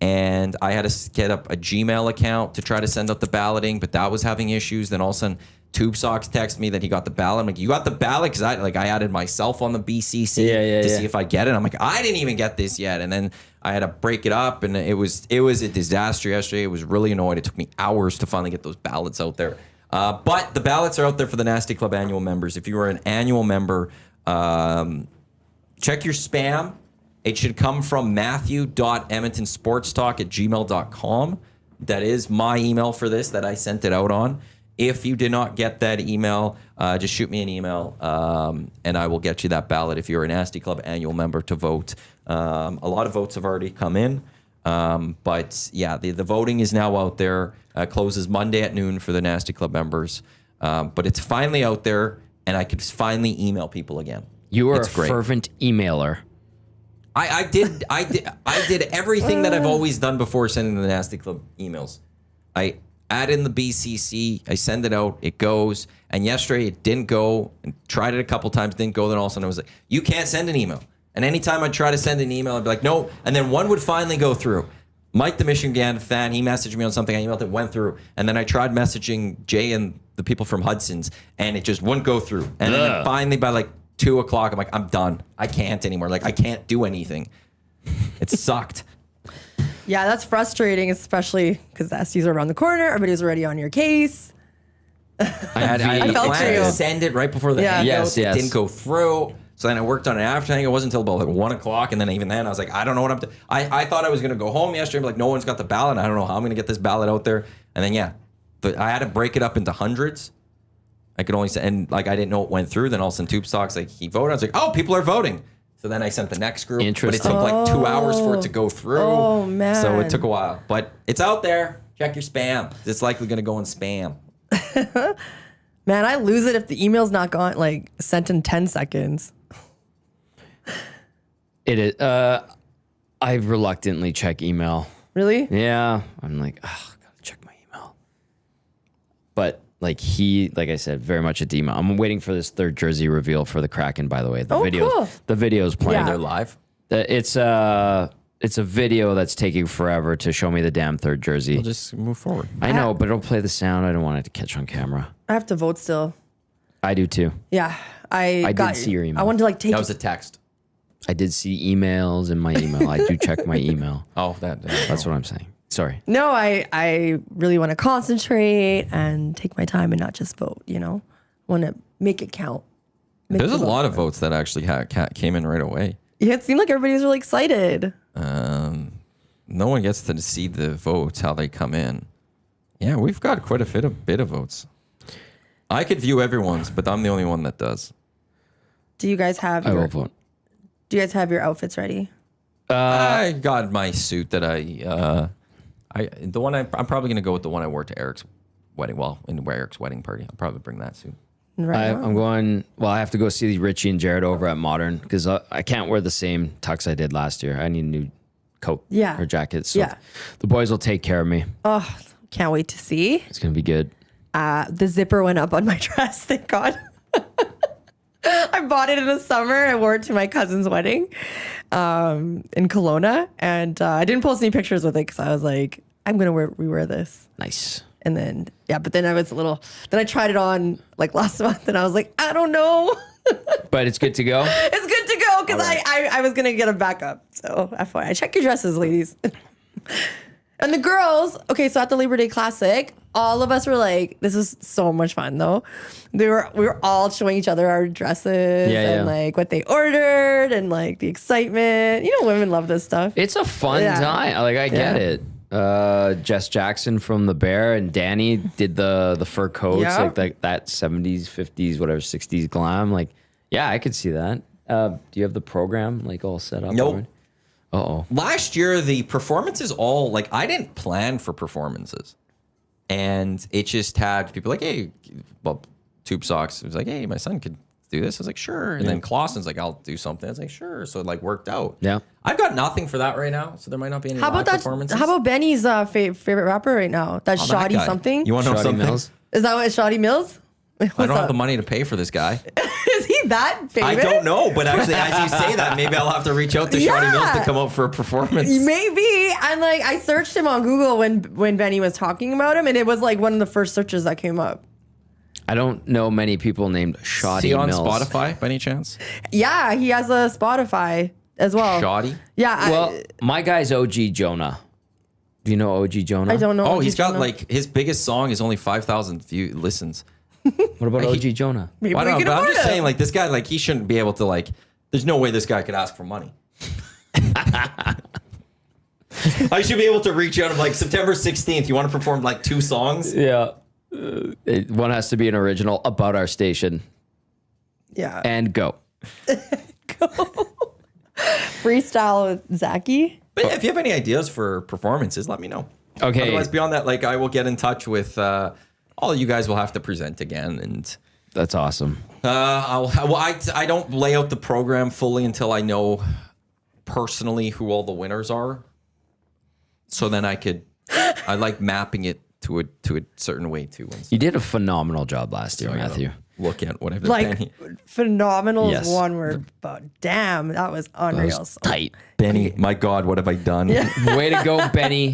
And I had to get up a Gmail account to try to send out the balloting, but that was having issues. Then all of a sudden, Tube Socks texted me that he got the ballot. I'm like, you got the ballot? Because I added myself on the BCC to see if I get it. I'm like, I didn't even get this yet. And then I had to break it up, and it was a disaster yesterday. It was really annoying. It took me hours to finally get those ballots out there. But the ballots are out there for the Nasty Club annual members. If you are an annual member, check your spam. It should come from matthew.edmontonsportstalk@gmail.com. That is my email for this that I sent it out on. If you did not get that email, just shoot me an email, and I will get you that ballot if you're a Nasty Club annual member to vote. A lot of votes have already come in, but yeah, the voting is now out there. Closes Monday at noon for the Nasty Club members, but it's finally out there, and I could finally email people again. You are It's a great. fervent emailer. I did everything that I've always done before sending the Nasty Club emails. I add in the BCC, I send it out, it goes, and yesterday it didn't go, and tried it a couple times, didn't go, then all of a sudden I was like, you can't send an email. And anytime I'd try to send an email, I'd be like, no, and then one would finally go through. Mike, the Michigan fan, he messaged me on something, I emailed it, went through, and then I tried messaging Jay and the people from Hudson's, and it just wouldn't go through. And then finally by like 2 o'clock, I'm like, I'm done. I can't anymore. Like, I can't do anything. It sucked. Yeah, that's frustrating, especially because the SDs are around the corner. Everybody's already on your case. I had felt planned for to you. send it right before the Yeah. hangout. Yes. It didn't go through. So then I worked on it after hangout. It wasn't until about like 1 o'clock. And then even then, I was like, I don't know what I'm doing. I thought I was going to go home yesterday. But like, no one's got the ballot. I don't know how I'm going to get this ballot out there. And then, yeah. But I had to break it up into hundreds. I could only send, and like I didn't know it went through. Then all of a sudden, Tube Stocks, like he voted. I was like, oh, people are voting. So then I sent the next group. But it Interesting. took like 2 hours for it to go through. Oh, man. So it took a while. But it's out there. Check your spam. It's likely going to go in spam. Man, I lose it if the email's not gone, like sent in 10 seconds. It is. I reluctantly check email. Really? Yeah, I'm like, oh, gotta check my email. But like I said, very much at email. I'm waiting for this third jersey reveal for the Kraken. By the way, the cool. video's playing. Yeah. They're live. It's a video that's taking forever to show me the damn third jersey. We'll just move forward. I know, but it'll play the sound. I don't want it to catch on camera. I have to vote still. I do too. Yeah. I did see your email. I wanted to like take That was a text. I did see emails in my email. I do check my email. Oh, That's what I'm saying. Sorry. No, I really want to concentrate and take my time and not just vote, you know? Want to make it count. There's a lot of votes that actually came in right away. Yeah, it seemed like everybody was really excited. no one gets to see the votes, how they come in. Yeah, we've got quite a bit of votes. I could view everyone's, but I'm the only one that does. Do you guys have I your, will vote. do you guys have your outfits ready? I got my suit that I'm probably gonna go with the one I wore to Eric's wedding. Well, in Eric's wedding party, I'll probably bring that suit. Right. I'm going. Well, I have to go see Richie and Jared over at Modern because I can't wear the same tux I did last year. I need a new coat or jacket. So the boys will take care of me. Oh, can't wait to see. It's gonna be good. The zipper went up on my dress. Thank God. I bought it in the summer. I wore it to my cousin's wedding in Kelowna, and I didn't post any pictures with it because I was like, I'm gonna rewear this. Nice. And then but then I was then I tried it on like last month, and I was like, I don't know. But it's good to go. It's good to go because I was gonna get a backup. So FYI, check your dresses, ladies. And the girls, okay, so at the Labor Day Classic, all of us were like, this is so much fun though. We were all showing each other our dresses and like what they ordered and like the excitement. You know, women love this stuff. It's a fun time. Like I get it. Jess Jackson from the Bear and Danny did the fur coats, like that 70s, 50s, whatever, 60s glam. Like, yeah, I could see that. Do you have the program like all set up? Nope. Uh-oh. Last year, the performances all, like, I didn't plan for performances. And it just had people like, hey, well, Tube Socks was like, hey, my son could do this. I was like, sure. And then Clausen's like, I'll do something. I was like, sure. So it like worked out. Yeah. I've got nothing for that right now. So there might not be any live performances. How about Benny's favorite rapper right now? That's Shoddy that guy. something. You want to know something? Mills? Is that what Shoddy Mills? I don't have the money to pay for this guy. Is he that famous? I don't know, but actually, as you say that, maybe I'll have to reach out to Shoddy Mills to come out for a performance. Maybe. And like, I searched him on Google when Benny was talking about him, and it was like one of the first searches that came up. I don't know many people named Shoddy Is he on Mills. Spotify by any chance? Yeah, he has a Spotify as well. Shoddy? Yeah. Well, my guy's OG Jonah. Do you know OG Jonah? I don't know. Oh, he's got like his biggest song is only 5,000 listens. What about OG Jonah? Maybe Well, I we don't can know, but I'm afford just him. saying, like, this guy, like, he shouldn't be able to, like, there's no way this guy could ask for money. I should be able to reach out and, like, September 16th, you want to perform, like, 2 songs? Yeah. One has to be an original about our station. Yeah. And go. Freestyle with Zachy. But yeah, if you have any ideas for performances, let me know. Okay. Otherwise, beyond that, like, I will get in touch with all you guys will have to present again. And That's awesome. I don't lay out the program fully until I know personally who all the winners are. So then I like mapping it to a certain way too. You did a phenomenal job last year, Matthew. Look at what I've Like, Benny. phenomenal Yes. is one word, but damn, that was unreal. That was tight. Benny, my God, what have I done? Way to go, Benny.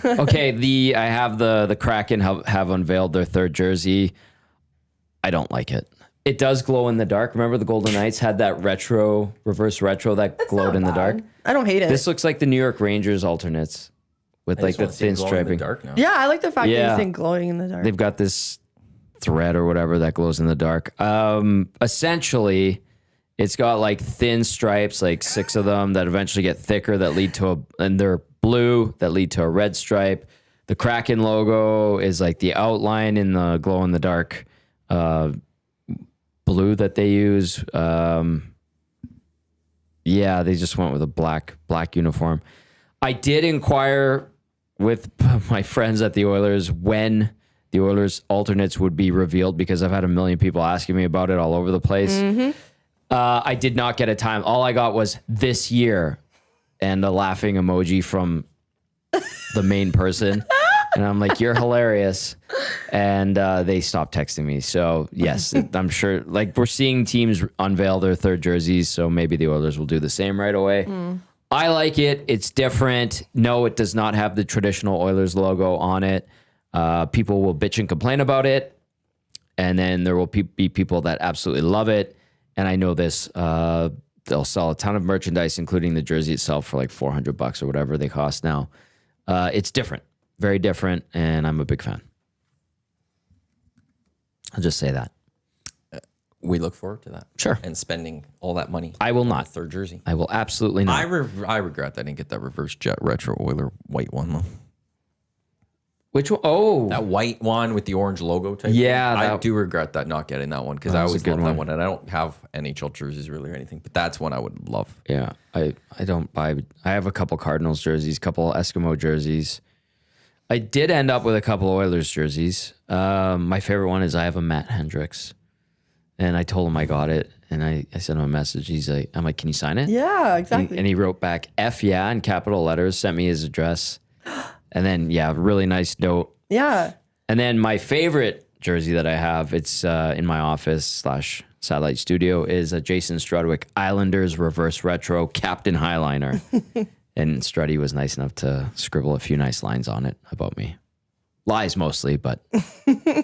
Okay, I have the Kraken have unveiled their third jersey. I don't like it. It does glow in the dark. Remember the Golden Knights had that reverse retro that glowed in the dark? I don't hate it. This looks like the New York Rangers alternates with like the thin striping. Dark now. yeah, I like the fact that Yeah. you think glowing in the dark. They've got this thread or whatever that glows in the dark. Essentially, it's got like thin stripes, like 6 of them that eventually get thicker that lead to and they're blue that lead to a red stripe. The Kraken logo is like the outline in the glow in the dark blue that they use. Yeah, they just went with a black uniform. I did inquire with my friends at the Oilers when the Oilers alternates would be revealed because I've had a million people asking me about it all over the place. Mm-hmm. I did not get a time. All I got was this year and a laughing emoji from the main person. And I'm like, you're hilarious. And they stopped texting me. So, yes, I'm sure. Like, we're seeing teams unveil their third jerseys. So maybe the Oilers will do the same right away. I like it. It's different. No, it does not have the traditional Oilers logo on it. People will bitch and complain about it. And then there will be people that absolutely love it. And I know this. They'll sell a ton of merchandise, including the jersey itself, for like $400 or whatever they cost now. It's different. Very different, and I'm a big fan. I'll just say that. we look forward to that. Sure. And spending all that money. I will on not. the third jersey. I will absolutely not. I regret that I didn't get that reverse jet retro Oiler white one though. Which one? Oh, That white one with the orange logo type. Yeah, thing. I that- do regret that not getting that one because That I was a always good loved that one. one, and I don't have NHL jerseys really or anything, but that's one I would love. yeah. I don't buy. I have a couple Cardinals jerseys, couple Eskimo jerseys. I did end up with a couple Oilers jerseys. My favorite one is I have a Matt Hendricks, and I told him I got it, and I sent him a message. I'm like, can you sign it? Yeah, exactly. And he wrote back, F yeah, in capital letters, sent me his address. And then, yeah, really nice note. Yeah. And then my favorite jersey that I have, it's in my office / satellite studio, is a Jason Strudwick Islanders reverse retro Captain Highliner. And Struddy was nice enough to scribble a few nice lines on it about me. Lies mostly, but I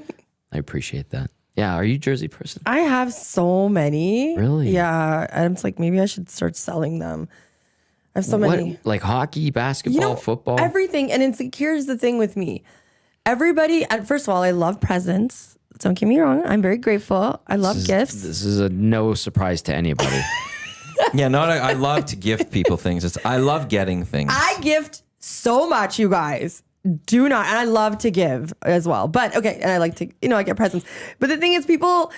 appreciate that. Yeah, are you a jersey person? I have so many. Really? Yeah. I'm just like, maybe I should start selling them. I have so many. What, like hockey, basketball, football? Everything. And it's like, here's the thing with me. Everybody, first of all, I love presents. Don't get me wrong. I'm very grateful. I love gifts. This is a no surprise to anybody. Yeah, I love to gift people things. I love getting things. I gift so much, you guys. Do not. And I love to give as well. But okay. And I like to, I get presents. But the thing is, people,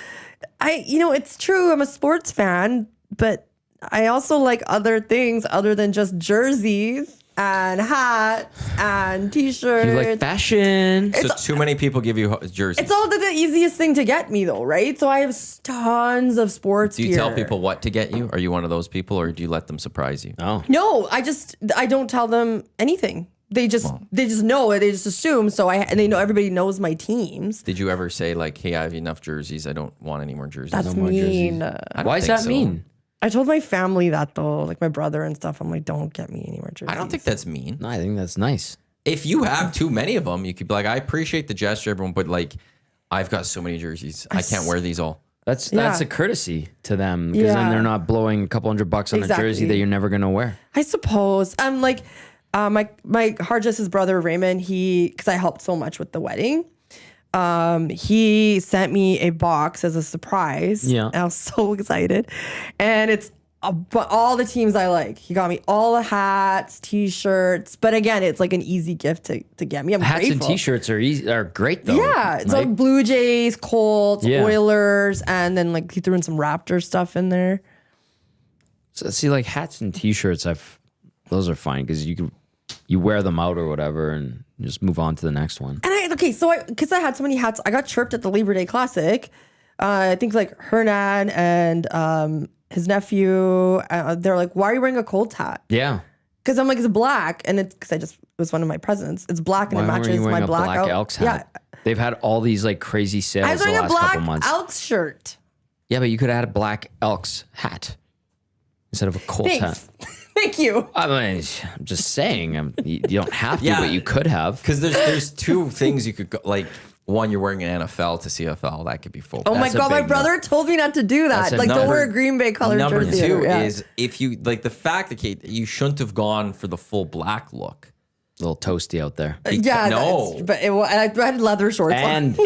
it's true. I'm a sports fan, but I also like other things other than just jerseys and hats and t-shirts. You like fashion. so too many people give you jerseys. It's all the easiest thing to get me though, right? So I have tons of sports Do you gear. tell people what to get you? Are you one of those people, or do you let them surprise you? Oh. No, I don't tell them anything. They just know it. They just assume. And they know everybody knows my teams. Did you ever say like, "Hey, I have enough jerseys. I don't want any more jerseys"? That's No more mean. jerseys. I don't Why does think that so. mean? I told my family that though, like my brother and stuff. I'm like, don't get me any more jerseys. I don't think that's mean. No, I think that's nice. If you have too many of them, you could be like, "I appreciate the gesture, everyone, but like, I've got so many jerseys. I can't wear these all." That's Yeah. a courtesy to them because then Yeah. they're not blowing a couple $100 on a jersey Exactly. that you're never gonna wear. I suppose. I'm like, my Harjess's brother Raymond. Because I helped so much with the wedding. He sent me a box as a surprise. Yeah. And I was so excited. And it's all the teams I like. He got me all the hats, t-shirts. But again, it's like an easy gift to get me. I'm Hats grateful. and T-shirts are great though. Yeah. So Like, Blue Jays, Colts, Yeah. Oilers, and then like he threw in some Raptor stuff in there. so see, like hats and T-shirts, those are fine because you wear them out or whatever and just move on to the next one. And because I had so many hats, I got chirped at the Labor Day Classic. I think like Hernan and his nephew, they're like, "Why are you wearing a Colts hat?" Yeah. Because I'm like, it's black, and it's because it was one of my presents. It's black and Why it weren't matches you wearing my a black black out- Elks hat? Yeah, They've had all these like crazy I sales was the wearing a last black couple months. Elks shirt. Yeah, but you could have had a black Elks hat instead of a Colts Thanks, hat. thank you. I mean, I'm just saying, you don't have to, Yeah. but you could have. Because there's two things you could go, like. One, you're wearing an NFL to CFL. That could be full. Oh my That's a god, my big brother told me not to do that. That's a Like, don't number- wear a Green Bay color Number jersey. two Yeah. is if you like the fact that Kate, you shouldn't have gone for the full black look. A little toasty out there. Yeah, No. but I had leather shorts on. And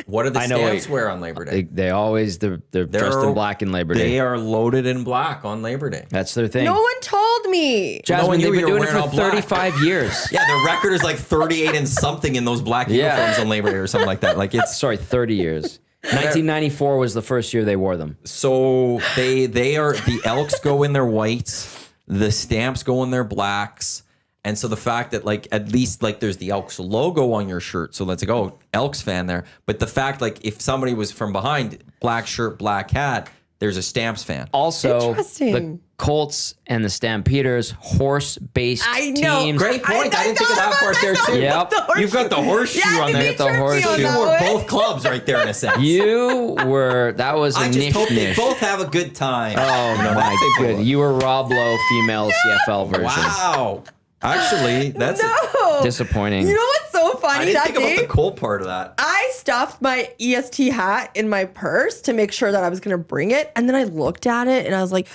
What do the I know Stamps what- wear on Labor Day? they always, they're dressed in black in Labor Day. They are loaded in black on Labor Day. That's their thing. No one told me. Jasmine, one knew they've you been were doing it wearing for all black. 35 years. Yeah, the record is like 38 and something in those black Yeah. uniforms on Labor Day or something like that. Like it's Sorry, 30 years. 1994 was the first year they wore them. so they are the Elks go in their whites, the Stamps go in their blacks. And so the fact that like at least like there's the Elks logo on your shirt, so let's go Elks fan there. But the fact like if somebody was from behind, black shirt, black hat, there's a Stamps fan. Also, Interesting. the Colts and the Stampeders, horse-based I know. teams. Great point. I didn't think of that part there too. Yep. You've got the horseshoe Yeah, on they there. the tripped me horseshoe. on You that were one. both clubs right there in a sense. That was a I just hope they niche. both have a good time. Oh my good. You were Rob Lowe, female CFL version. Wow. Actually, that's No. Disappointing. You know what's so I funny didn't that think about day? the cool part of that. I stuffed my EST hat in my purse to make sure that I was going to bring it. And then I looked at it and I was like,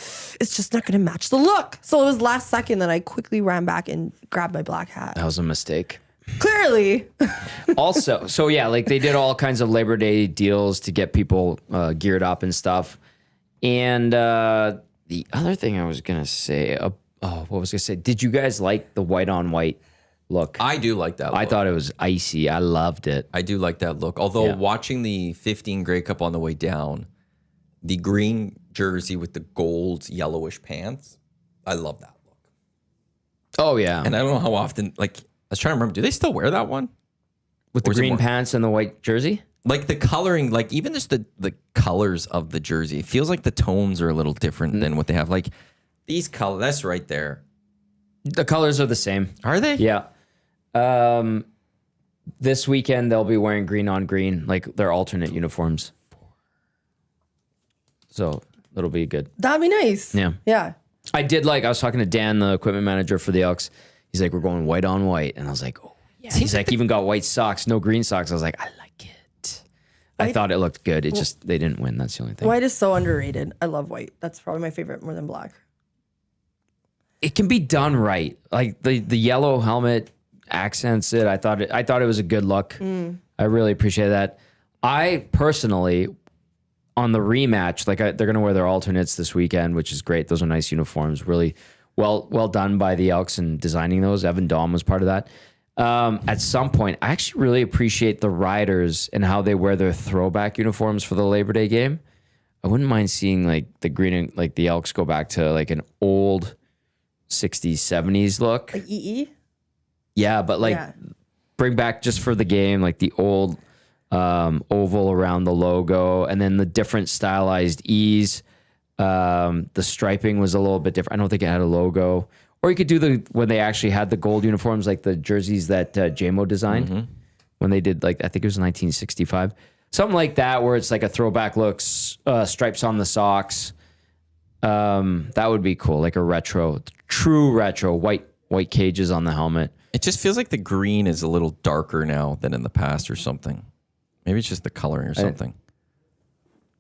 it's just not going to match the look. So it was last second that I quickly ran back and grabbed my black hat. That was a mistake. Clearly. Also, so yeah, like they did all kinds of Labor Day deals to get people geared up and stuff. And the other thing I was gonna say, what was I gonna say? Did you guys like the white on white look? I do like that look. I thought it was icy. I loved it. I do like that look. Although watching the 15 Grey Cup on the way down, the green jersey with the gold yellowish pants, I love that look. Oh yeah, And I don't know how often, like, I was trying to remember, do they still wear that one? with the Or is it green more- pants and the white jersey. Like the coloring, like even just the colors of the jersey, it feels like the tones are a little different than what they have. Like these colors, that's right there. The colors are the same. Are they? Yeah. This weekend they'll be wearing green on green, like their alternate uniforms. So it'll be good. That'd be nice. Yeah. Yeah. I was talking to Dan, the equipment manager for the Elks. He's like, we're going white on white. And I was like, oh, yeah. He's like, even got white socks, no green socks. I was like, I like it. I thought it looked good. It just, they didn't win. That's the only thing. White is so underrated. I love white. That's probably my favorite more than black. It can be done right. Like the yellow helmet accents it. I thought it was a good look. I really appreciate that. I personally, on the rematch, like they're going to wear their alternates this weekend, which is great. Those are nice uniforms. Really well done by the Elks in designing those. Evan Daum was part of that. At some point, I actually really appreciate the riders and how they wear their throwback uniforms for the Labor Day game. I wouldn't mind seeing like the green and like the Elks go back to like an old 60s, 70s look. Like EE? Yeah, but like bring back just for the game, like the old oval around the logo and then the different stylized E's. The striping was a little bit different. I don't think it had a logo. Or you could do when they actually had the gold uniforms, like the jerseys that JMO designed when they did, like, I think it was 1965. Something like that where it's like a throwback look, stripes on the socks. That would be cool. Like a true retro, white cages on the helmet. It just feels like the green is a little darker now than in the past or something. Maybe it's just the coloring or something.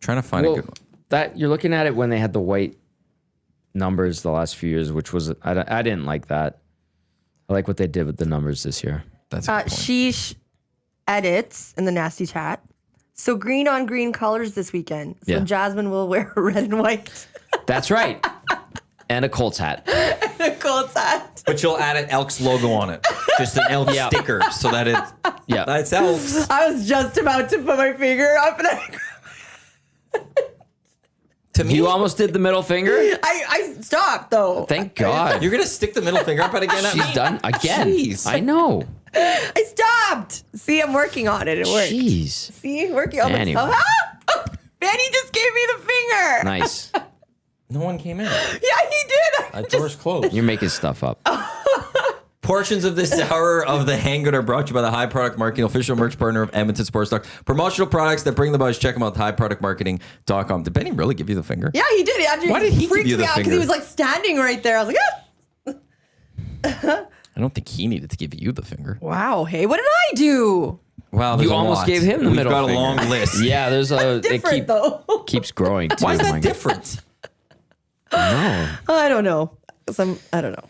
Trying to find a good one. That you're looking at it when they had the white numbers the last few years, which was I didn't like that. I like what they did with the numbers this year. That's a good point. Sheesh edits in the nasty chat. So green on green colors this weekend. So Yeah. Jasmine will wear red and white. That's right. And a Colts hat. A Colts hat. But you'll add an Elks logo on it. Just an Elks sticker so that it's Elks. I was just about to put my finger up and To me, You almost did the middle finger? I stopped though. Thank God. you're going to stick the middle finger up again at me? She's done again. Jeez. I know. I stopped. See, I'm working on it. It worked. Jeez. See, working on Anyway. myself. Ah! Manny just gave me the finger. Nice. No one came in. Yeah, he did. Door's closed. You're making stuff up. Portions of this hour of the Hangout are brought to you by the High Product Marketing, official merch partner of Edmonton Sports Talk. Promotional products that bring the buzz. Check them out at highproductmarketing.com. Did Benny really give you the finger? Yeah, he did. He actually Why did he give freaked you me the out because finger? he was like standing right there. I was like, ah. I don't think he needed to give you the finger. Wow. Hey, what did I do? Wow, there's You a almost lot. gave him the We've middle got finger. a long list. Yeah, there's a Different though. keeps growing too. Why is Oh my that God. different? I don't know. I don't know.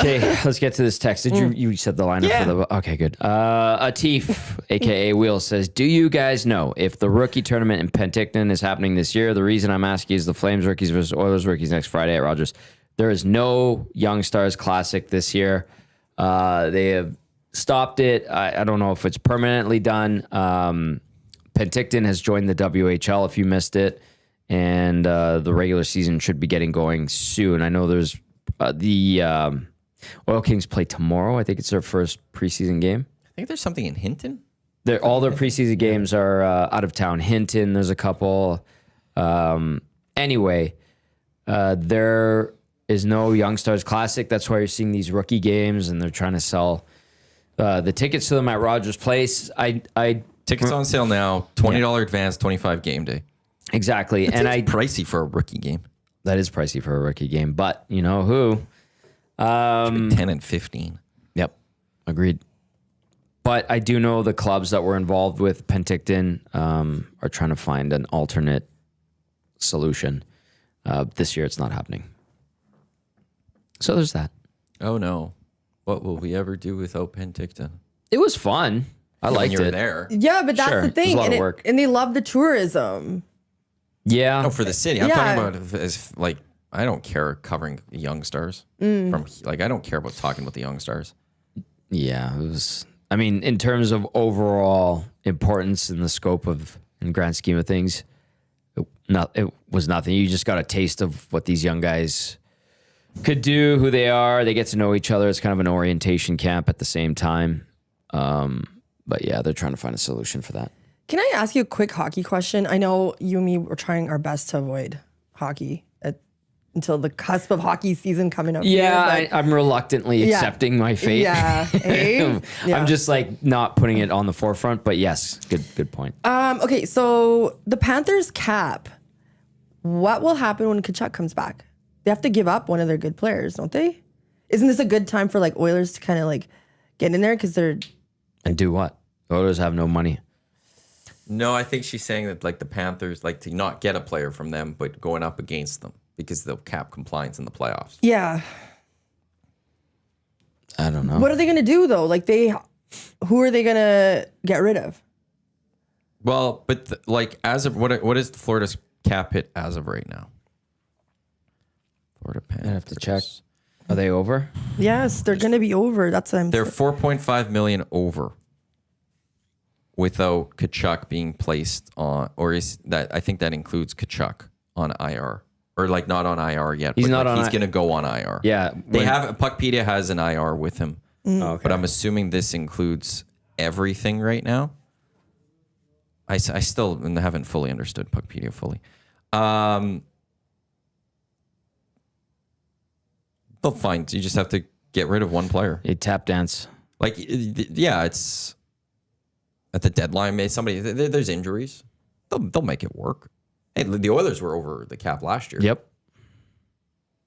Okay, let's get to this text. Did you said the lineup for the okay, good. Atif, aka Will, says, do you guys know if the rookie tournament in Penticton is happening this year? The reason I'm asking is the Flames rookies versus Oilers rookies next Friday at Rogers. There is no Young Stars Classic this year. They have stopped it. I don't know if it's permanently done. Penticton has joined the WHL if you missed it. And the regular season should be getting going soon. I know there's the Oil Kings play tomorrow. I think it's their first preseason game. I think there's something in Hinton. All their preseason games are out of town. Hinton, there's a couple. Anyway, there is no Young Stars Classic. That's why you're seeing these rookie games, and they're trying to sell the tickets to them at Rogers Place. Tickets on sale now. $20 advance, 25 game day. Exactly. That seems pricey for a rookie game. That is pricey for a rookie game, but you know who? 10 and 15. Yep, agreed. But I do know the clubs that were involved with Penticton are trying to find an alternate solution. This year, it's not happening. So there's that. Oh no. What will we ever do without Penticton? It was fun. I when liked you were it. there. Yeah, but that's Sure, the it was a thing. lot of And, work. and they love the tourism. Yeah. No, for the city. I'm Yeah. talking about as like I don't care covering young stars from like I don't care about talking about the young stars. Yeah, it was. I mean, in terms of overall importance in the scope of, in grand scheme of things, it was nothing. You just got a taste of what these young guys could do, who they are. They get to know each other. It's kind of an orientation camp at the same time. But yeah, they're trying to find a solution for that. Can I ask you a quick hockey question? I know you and me were trying our best to avoid hockey until the cusp of hockey season coming up. Yeah, here, but- I'm reluctantly accepting my fate. Yeah, eh? Yeah. I'm just like not putting it on the forefront. But yes, good point. Okay, so the Panthers cap. What will happen when Kachuk comes back? They have to give up one of their good players, don't they? Isn't this a good time for like Oilers to kind of like get in there because they're And do what? The Oilers have no money. No, I think she's saying that like the Panthers like to not get a player from them, but going up against them because they'll cap compliance in the playoffs. yeah. I don't know. What are they gonna do though? Like who are they gonna get rid of? Well, but like as of what is Florida's cap hit as of right now? Florida Panthers. I have to check. Are they over? Yes, they're gonna be over. That's what I'm They're 4.5 million over without Kachuk being placed on, or is that I think that includes Kachuk on IR or like not on IR yet. He's but not like on he's going to go on IR. Yeah. They have Puckpedia has an IR with him, Okay. but I'm assuming this includes everything right now. I still haven't fully understood Puckpedia fully. They'll find you just have to get rid of one player. A tap dance. Like, yeah, it's at the deadline. There's injuries. They'll make it work. Hey, the Oilers were over the cap last year. Yep.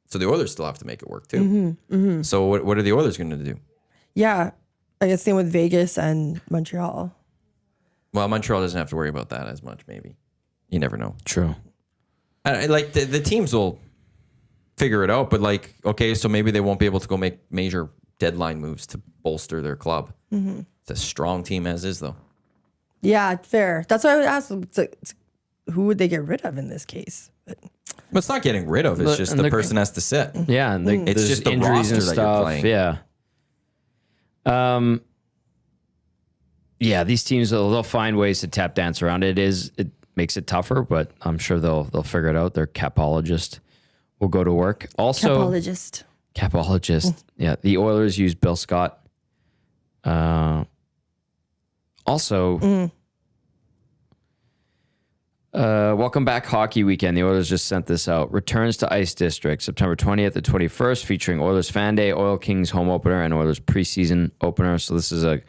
So the Oilers still have to make it work too. So what are the Oilers going to do? Yeah. I guess same with Vegas and Montreal. Well, Montreal doesn't have to worry about that as much. Maybe you never know. True. Like the teams will figure it out, but like okay, so maybe they won't be able to go make major deadline moves to bolster their club. It's a strong team as is, though. Yeah, fair. That's why I would ask. It's who would they get rid of in this case? But But- just and the the- person has to sit. Yeah, and It's there's just the injuries and roster that you're stuff. playing. Yeah. Yeah, these teams they'll find ways to tap dance around it. It makes it tougher, but I'm sure they'll figure it out. Their capologist will go to work. Also, capologist. capologist. Yeah, the Oilers use Bill Scott. Welcome back hockey weekend. The Oilers just sent this out. Returns to Ice District, September 20th to 21st, featuring Oilers Fan Day, Oil Kings home opener, and Oilers preseason opener. So this is a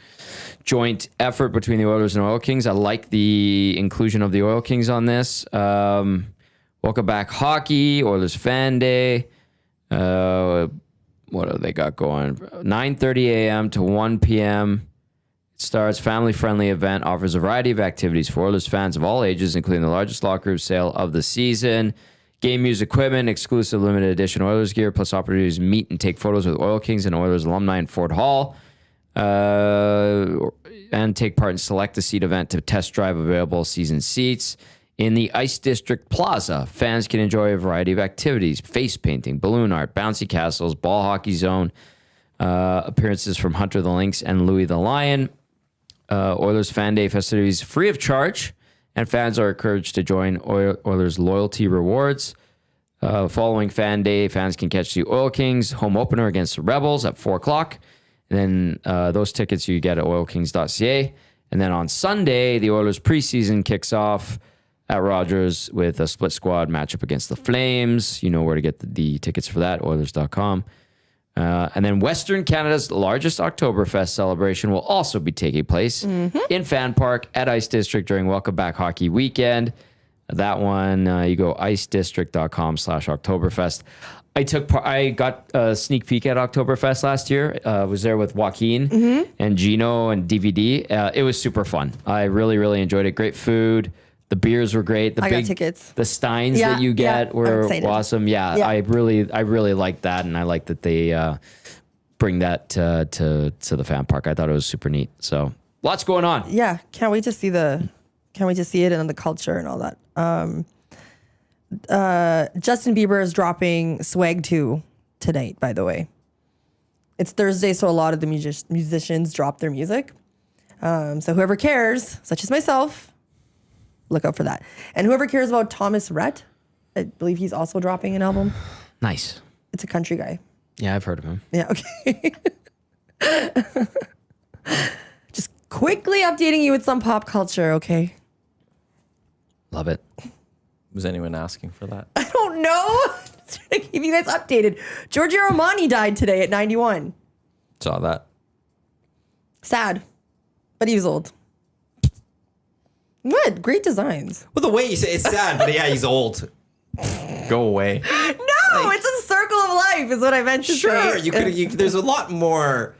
joint effort between the Oilers and Oil Kings. I like the inclusion of the Oil Kings on this. Welcome back hockey, Oilers Fan Day. What do they got going? 9:30 a.m. to 1 p.m. Starts family-friendly event, offers a variety of activities for Oilers fans of all ages, including the largest locker room sale of the season, game use equipment, exclusive limited edition Oilers gear, plus opportunities to meet and take photos with Oil Kings and Oilers alumni in Fort Hall, and take part in select a seat event to test drive available season seats. In the Ice District Plaza, fans can enjoy a variety of activities, face painting, balloon art, bouncy castles, ball hockey zone, appearances from Hunter the Lynx and Louis the Lion. Oilers Fan Day festivities free of charge, and fans are encouraged to join Oilers loyalty rewards. Following Fan Day, fans can catch the Oil Kings home opener against the Rebels at 4 o'clock. And then those tickets you get at oilkings.ca. And then on Sunday, the Oilers preseason kicks off at Rogers with a split squad matchup against the Flames. You know where to get the tickets for that, Oilers.com. And then Western Canada's largest Oktoberfest celebration will also be taking place in Fan Park at Ice District during Welcome Back Hockey Weekend. That one, you go icedistrict.com/Oktoberfest. I got a sneak peek at Oktoberfest last year. Was there with Joaquin and Gino and DVD. It was super fun. I really, really enjoyed it. Great food. The beers were great. I got tickets. The steins Yeah, that you get I'm were excited. awesome. Yeah, Yeah. I really liked that, and I like that they bring that to the fan park. I thought it was super neat. So lots going on. Yeah, can't wait to see it and the culture and all that. Justin Bieber is dropping Swag 2 tonight, by the way. It's Thursday, so a lot of the musicians drop their music. So whoever cares, such as myself, look out for that. And whoever cares about Thomas Rhett, I believe he's also dropping an album. Nice. It's a country guy. Yeah, I've heard of him. Yeah, okay. Just quickly updating you with some pop culture, okay? Love it. Was anyone asking for that? I don't know. Just trying to keep you guys updated. Giorgio Armani died today at 91. Saw that. Sad, but he was old. What? Great designs. Well, the way you say it's sad, but yeah, he's old. Go away. No, it's a circle of life, is what I meant to Sure, say. you could. There's a lot more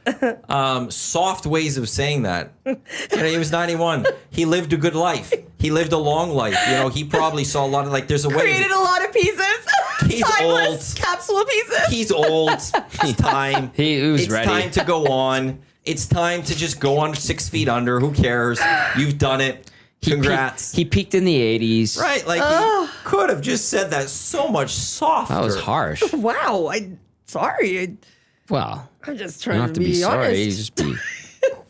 soft ways of saying that. He was 91. He lived a good life. He lived a long life. He probably saw a lot of There's a way. Created a lot of pieces. He's Timeless old. capsule pieces. He's old. It's time. He was it's ready. time to go on. It's time to just go on 6 feet under. Who cares? You've done it. Congrats. He peaked in the 80s. Right, he could have just said that so much softer. That was harsh. Wow, sorry. Well, I'm just you don't trying have to to be be sorry. You honest. just be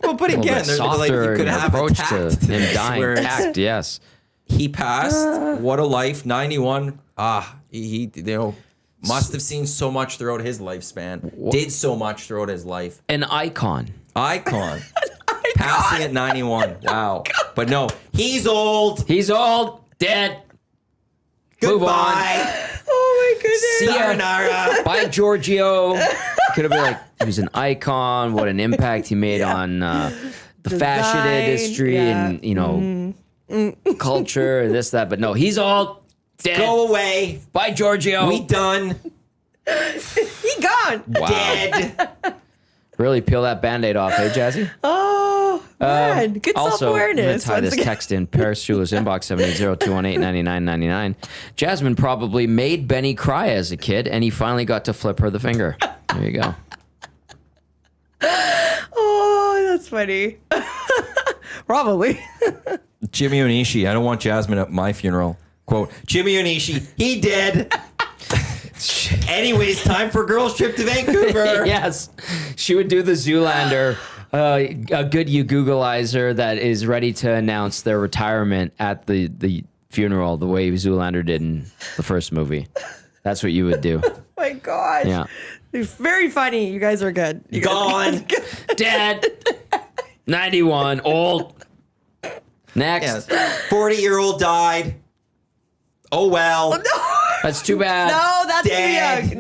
Well, but a little again, bit there's softer you could in your have approach a to tact to him this dying. where Tact, yes. he passed. What a life, 91. He must have seen so much throughout his lifespan. Did so much throughout his life. An icon. Icon. Passing at 91. Wow. But no, he's old. He's old, dead. Move on. Goodbye. Oh my goodness. See ya. Sayonara. Bye, Giorgio. Could have been like, he was an icon. What an impact he made on the fashion Design, industry yeah. and, culture and this, that. But no, he's old, dead. Go away. Bye, Giorgio. We done. He gone. Wow. Dead. Really peel that Band-Aid off, hey, Jazzy? Oh, man. Good Also, I'm going to self-awareness. tie this text in. Paris Shula's inbox, 780-218-9999. Jasmine probably made Benny cry as a kid, and he finally got to flip her the finger. There you go. Oh, that's funny. Probably. Jimmy Onishi. I don't want Jasmine at my funeral. Quote, Jimmy Onishi, he dead. Anyways, time for girls' trip to Vancouver. Yes. She would do the Zoolander, a good you Googleizer that is ready to announce their retirement at the funeral the way Zoolander did in the first movie. That's what you would do. Oh my gosh. Yeah. Very funny. You guys are good. You guys Gone. Dead. 91. Old. Next. Yes. 40-year-old died. Oh, well. That's too bad. No, that's Dead. too young.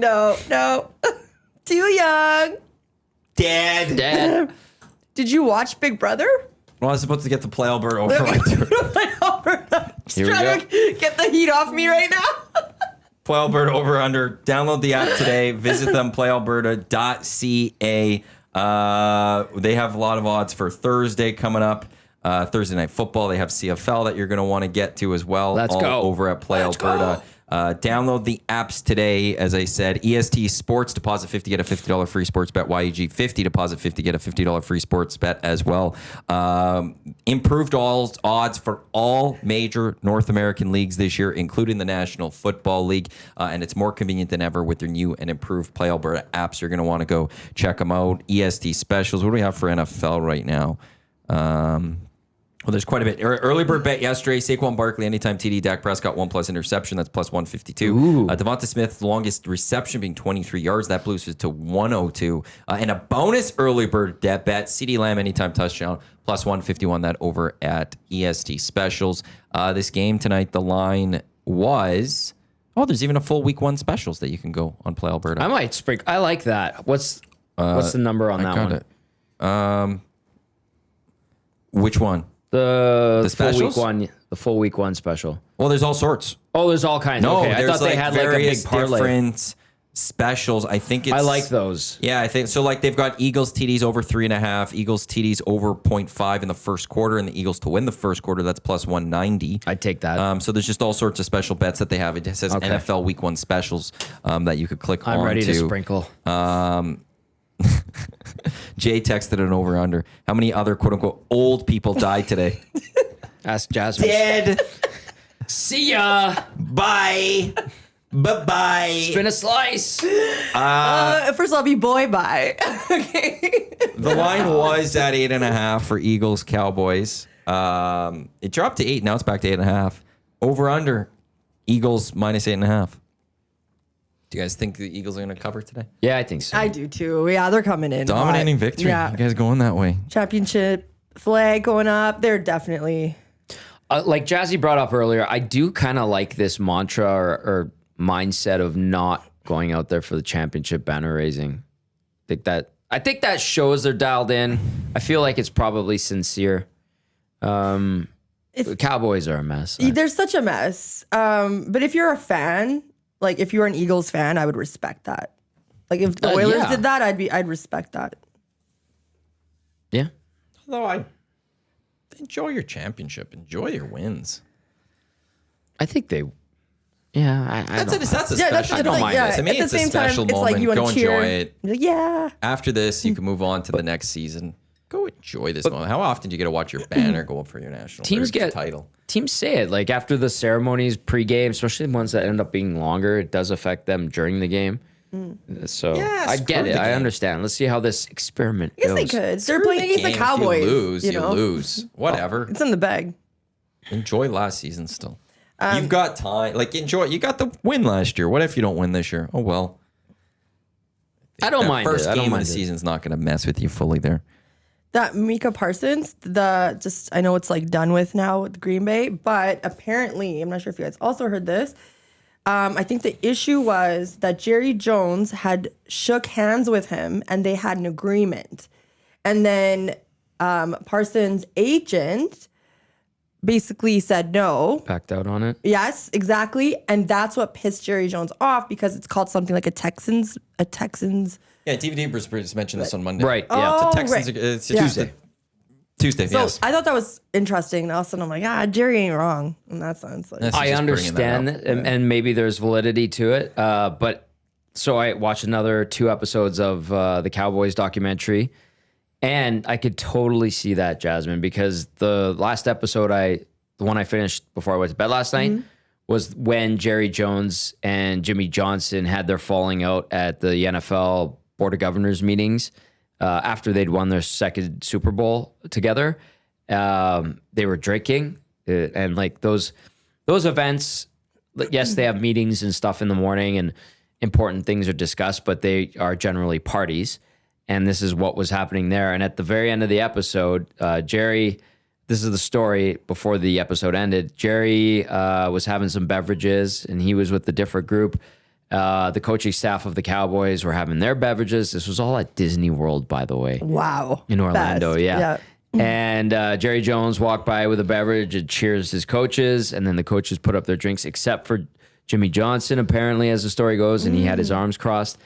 No. Too young. Dead. Dead. Did you watch Big Brother? Well, I was supposed to get the play Alberta over. Here we Trying go. to get the heat off me right now. Play Alberta over under. Download the app today. Visit them, playalberta.ca. They have a lot of odds for Thursday coming up. Thursday Night Football. They have CFL that you're going to want to get to as well. Let's go. Over at Play Alberta. Download the apps today. As I said, EST Sports, deposit 50, get a $50 free sports bet. YEG 50, deposit 50, get a $50 free sports bet as well. Improved odds for all major North American leagues this year, including the National Football League. And it's more convenient than ever with their new and improved Play Alberta apps. You're going to want to go check them out. EST specials. What do we have for NFL right now? Well, there's quite a bit. Early bird bet yesterday. Saquon Barkley, anytime TD. Dak Prescott, 1+ interception. That's plus 152. Devonta Smith, longest reception being 23 yards. That boosted to 102. And a bonus early bird bet. CeeDee Lamb, anytime touchdown, plus 151. That over at EST Specials. This game tonight, the line was... Oh, there's even a full week 1 specials that you can go on Play Alberta. I might sprinkle. I like that. What's the number on that one? Which one? The full week specials? one. The full week 1 special. Well, there's all sorts. Oh, there's all kinds. No, Okay, I there's thought they had like a various big parlay. different specials. I think it's... I like those. Yeah, I think so. Like they've got Eagles TDs over 3.5, Eagles TDs over 0.5 in the first quarter, and the Eagles to win the first quarter. That's plus 190. I'd take that. So there's just all sorts of special bets that they have. It says Okay. NFL Week 1 specials that you could click on. I'm ready to sprinkle. Jay texted an over under. How many other quote unquote old people died today? Ask Jasmine. Dead. See ya. Bye. Bye-bye. Spin a slice. First I'll be boy bye. Okay. The line was at 8.5 for Eagles Cowboys. It dropped to 8. Now it's back to 8.5. Over under Eagles -8.5. Do you guys think the Eagles are going to cover today? Yeah, I think so. I do too. Yeah, they're coming in. Dominating hot. victory. Yeah. You guys going that way? Championship flag going up. They're definitely. Like Jazzy brought up earlier, I do kind of like this mantra or mindset of not going out there for the championship banner raising. I think that shows they're dialed in. I feel like it's probably sincere. The Cowboys are a mess. They're such a mess. But if you're a fan, like if you're an Eagles fan, I would respect that. Like if the Oilers yeah. did that, I'd respect that. Yeah. Although I enjoy your championship. Enjoy your wins. I think they. Yeah, That's a special. I don't mind this. it. To me, At it's the a same time, special it's moment. like you want Go to cheer. enjoy it. Yeah. After this, you can move on to the next season. Go enjoy this moment. How often do you get to watch your banner go up for your national Teams get title? Teams say it like after the ceremonies pregame, especially the ones that end up being longer. It does affect them during the game. So Yeah, I screw get it. the I game. understand. Let's see how this experiment I guess goes. they could. Screw They're playing against the game. Cowboys. If you lose, you know? lose. Whatever. It's in the bag. Enjoy last season still. You've got time. Like, enjoy. You got the win last year. What if you don't win this year? Oh, well. I don't That mind first it. I don't game of mind the it. season's not going to mess with you fully there. That Micah Parsons, I know it's like done with now with Green Bay, but apparently, I'm not sure if you guys also heard this. I think the issue was that Jerry Jones had shook hands with him and they had an agreement. And then Parsons' agent basically said no. Backed out on it. Yes, exactly. And that's what pissed Jerry Jones off because it's called something like a Texans. Yeah, DVD Bruce mentioned this on Monday. Right. Yeah. Oh, The Texans, right. it's Yeah. Tuesday, So yes. I thought that was interesting. And all of a sudden I'm like, Jerry ain't wrong in that sense. Like, That's I just bringing that understand up. and maybe there's validity to it. But so I watched another 2 episodes of the Cowboys documentary, and I could totally see that, Jasmine, because the last episode, the one I finished before I went to bed last night, was when Jerry Jones and Jimmy Johnson had their falling out at the NFL Board of Governors meetings after they'd won their second Super Bowl together. They were drinking, and like those events, yes, they have meetings and stuff in the morning and important things are discussed, but they are generally parties. And this is what was happening there. And at the very end of the episode, Jerry, this is the story before the episode ended. Jerry was having some beverages and he was with a different group. The coaching staff of the Cowboys were having their beverages. This was all at Disney World, by the way. wow. In Orlando, Best. yeah. And Jerry Jones walked by with a beverage and cheers his coaches. And then the coaches put up their drinks, except for Jimmy Johnson, apparently, as the story goes. And he had his arms crossed.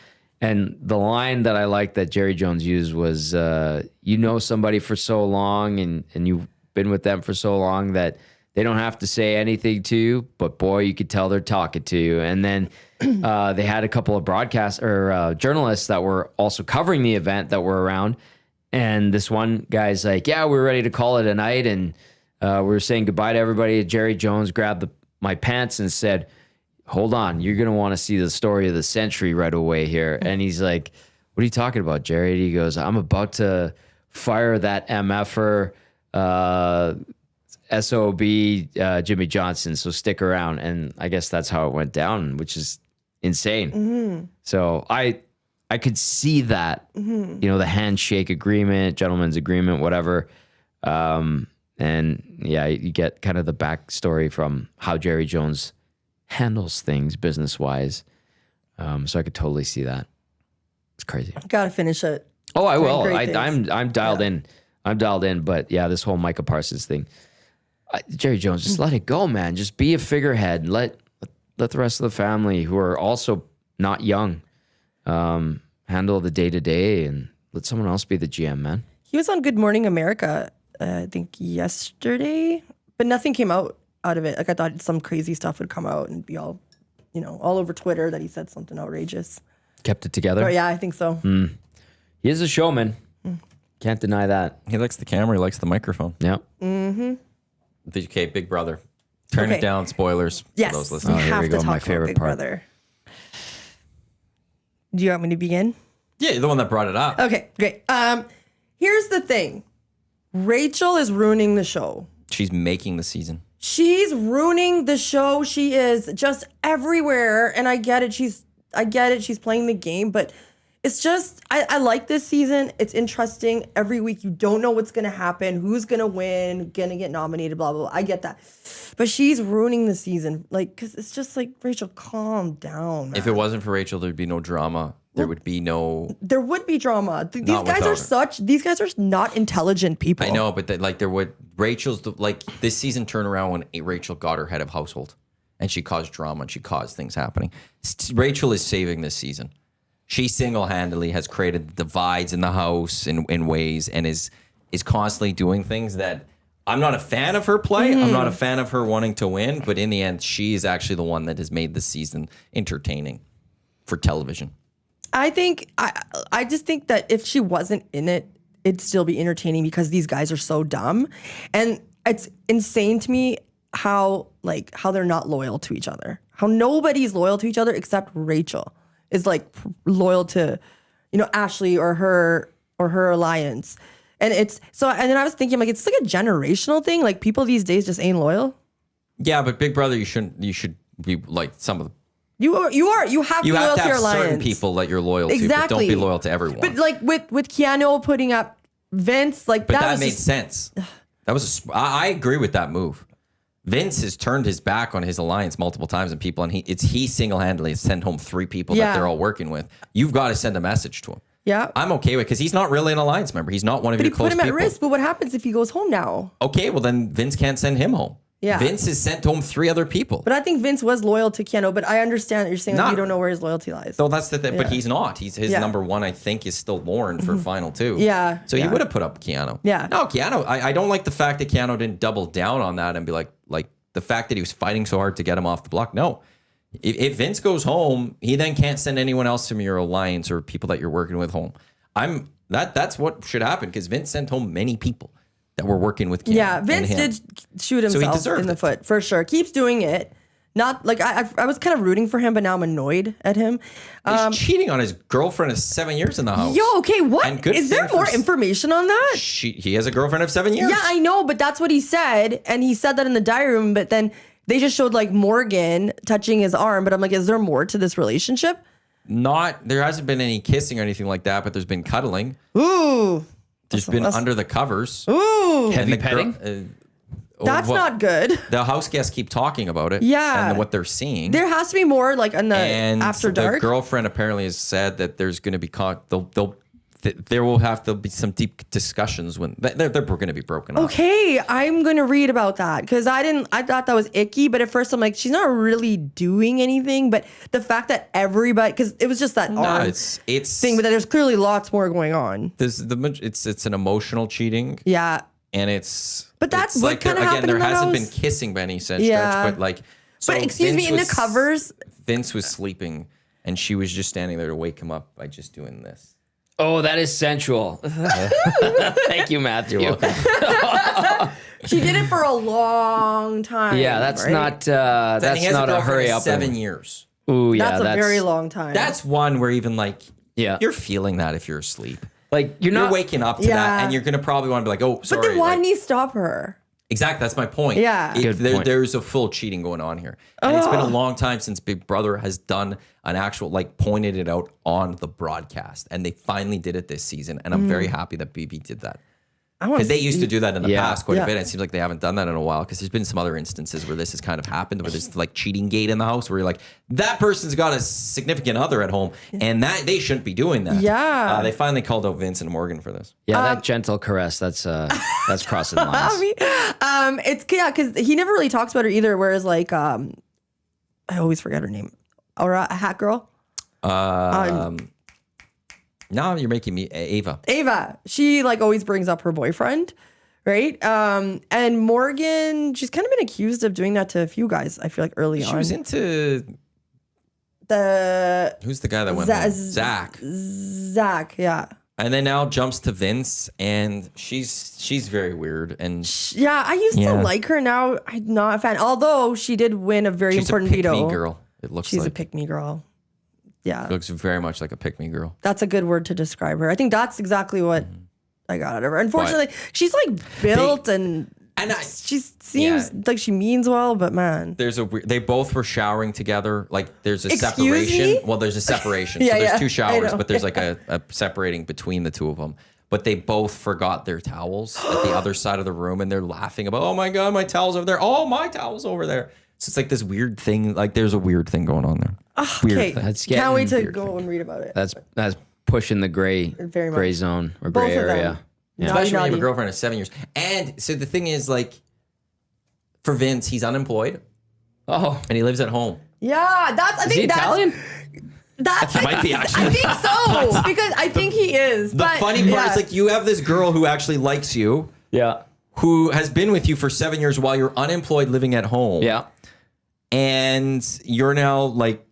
And the line that I liked that Jerry Jones used was, you know somebody for so long and you've been with them for so long that they don't have to say anything to you, but boy, you could tell they're talking to you. And then they had a couple of journalists that were also covering the event that were around. And this one guy's like, yeah, we're ready to call it a night. And we were saying goodbye to everybody. Jerry Jones grabbed my pants and said, hold on, you're going to want to see the story of the century right away here. And he's like, what are you talking about, Jerry? And he goes, I'm about to fire that MFer SOB Jimmy Johnson, so stick around. And I guess that's how it went down, which is insane. So I could see that, the handshake agreement, gentleman's agreement, whatever. And yeah, you get kind of the backstory from how Jerry Jones handles things business-wise. So I could totally see that. It's crazy. Gotta finish it. Oh, I will. Great things. I'm dialed in. I'm dialed in. But yeah, this whole Micah Parsons thing. Jerry Jones, just let it go, man. Just be a figurehead. Let the rest of the family, who are also not young, handle the day-to-day, and let someone else be the GM, man. He was on Good Morning America, I think yesterday, but nothing came out of it. Like I thought some crazy stuff would come out and be all over Twitter that he said something outrageous. Kept it together. But yeah, I think so. He is a showman. Can't deny that. He likes the camera. He likes the microphone. Yeah. Okay, Big Brother. Turn it down. Spoilers Yes, for those we listening. here have we to go, talk my about favorite Big part. Brother. Do you want me to begin? Yeah, you're the one that brought it up. Okay, great. Here's the thing. Rachel is ruining the show. She's making the season. She's ruining the show. She is just everywhere, and I get it. She's playing the game, but it's just I like this season. It's interesting. Every week you don't know what's gonna happen, who's gonna win, gonna get nominated, blah blah blah. I get that, but she's ruining the season. Like, cause it's just like, Rachel, calm down, man. If it wasn't for Rachel, there'd be no drama. There would be no. There would be drama. These Not guys without her. these guys are not intelligent people. I know, but there would. Rachel's like this season turned around when Rachel got her head of household, and she caused drama and she caused things happening. Rachel is saving this season. She single-handedly has created divides in the house in ways, and is constantly doing things that I'm not a fan of her play. I'm not a fan of her wanting to win, but in the end, she is actually the one that has made the season entertaining for television. I think I just think that if she wasn't in it, it'd still be entertaining because these guys are so dumb, and it's insane to me how they're not loyal to each other. How nobody's loyal to each other except Rachel is like loyal to, Ashley or her alliance, and it's so. And then I was thinking, like, it's like a generational thing. Like, people these days just ain't loyal. Yeah, but Big Brother, you should be like some of the. You have to be loyal to your have alliance. certain people that you're loyal to, but don't be loyal to everyone. But like with Keanu putting up Vince, like But that was made just, sense. That was I agree with that move. Vince has turned his back on his alliance multiple times and people, and he single-handedly sent home 3 people that they're all working with. You've got to send a message to him. Yeah, I'm okay with, because he's not really an alliance member. He's not one of but your he close put him people. at risk. But what happens if he goes home now? Okay, well then Vince can't send him home. Yeah. Vince has sent home 3 other people. But I think Vince was loyal to Keanu. But I understand that you're saying Not- you don't know where his loyalty lies. So that's the thing, but he's not. His number 1, I think, is still Lauren for final 2. Yeah, So yeah. you would have put up Keanu. Yeah. No, Keanu. I don't like the fact that Keanu didn't double down on that and be like the fact that he was fighting so hard to get him off the block. No. If Vince goes home, he then can't send anyone else from your alliance or people that you're working with home. That's what should happen, because Vince sent home many people that were working with Keanu. Yeah, and Vince him. did shoot So he himself deserved in the it. foot for sure. Keeps doing it. Not like I was kind of rooting for him, but now I'm annoyed at him. He's cheating on his girlfriend of 7 years in the house. Yo, okay, what And good is there thing for more information on that? He has a girlfriend of 7 years. Yeah, I know, but that's what he said, and he said that in the diary room. But then they just showed like Morgan touching his arm. But I'm like, is there more to this relationship? There hasn't been any kissing or anything like that, but there's been cuddling. Ooh, There's been under the covers. ooh, Heavy And the girl- petting? that's not good. The house guests keep talking about it. Yeah. And what they're seeing. There has to be more like on the And after the dark. girlfriend apparently has said that there's going to be there will have to be some deep discussions when they're going to be broken up. Okay, I'm gonna read about that because I thought that was icky, but at first I'm like, she's not really doing anything. But the fact that everybody, because it was just that No, arm it's thing, but there's clearly lots more going on. it's an emotional cheating, Yeah, and it's. But that's it's what like there- kinda happened Again, in there the hasn't house. been kissing by any sense, Yeah. stretch, but like. So but excuse me, Vince in the was- covers, Vince was sleeping, and she was just standing there to wake him up by just doing this. Oh, that is sensual. Thank you, Matthew. she did it for a long time. Yeah, that's right? not Then that's he has not a girlfriend hurry of up. 7 years. Ooh, yeah, That's a very long time. That's one where even like Yeah. you're feeling that if you're asleep. like You're you're not waking up to Yeah. that, and you're gonna probably want to be like, "Oh, sorry." but then why like- didn't he stop her? exactly, that's my point. Yeah. Good point. There's a full cheating going on here, and it's been a long time since Big Brother has done an actual pointed it out on the broadcast, and they finally did it this season, and I'm very happy that BB did that. I want Because they used to do that in the Yeah. past quite Yeah. a bit. And it seems like they haven't done that in a while. Because there's been some other instances where this has kind of happened, where there's like cheating gate in the house, where you're like, that person's got a significant other at home, and that they shouldn't be doing that. Yeah. They finally called out Vince and Morgan for this. Yeah, that gentle caress, that's crossing lines. I mean, it's because he never really talks about her either. Whereas I always forget her name. Or a hat girl. Now you're making me Ava. Ava, she always brings up her boyfriend, right? And Morgan, she's kind of been accused of doing that to a few guys. I feel like early on. She was into the who's the guy that went Za- home? Zach. Zach, yeah. And then now jumps to Vince, and she's very weird. And Yeah, I used to like her. Now I'm not a fan. Although she did win a very important she's a veto. pick-me girl. It looks She's like a pick-me girl. Yeah. looks very much like a pick-me girl. That's a good word to describe her. I think that's exactly what I got out of her. Unfortunately, she's like built and she seems like she means well, but man. They both were showering together. Like there's a Excuse separation. me? Well, there's a separation. Yeah, so there's yeah, two I showers, know. but there's like a separating between the two of them. But they both forgot their towels at the other side of the room, and they're laughing about, oh my God, my towel's over there. Oh, my towel's over there. So it's like this weird thing. Like there's a weird thing going on there. Weird Okay, thing. That's can't wait to getting- go and read about it. That's pushing the gray Very much. gray zone or Both gray of them. area. Especially when you have a naughty. girlfriend of 7 years. And so the thing is, like, for Vince, he's unemployed Oh, and he lives at home. Yeah, I is he think that's Italian? He might be, actually. I think so because I think he is. The but, funny part yeah. is, like, you have this girl who actually likes you, Yeah. who has been with you for 7 years while you're unemployed living at home. Yeah. And you're now, like,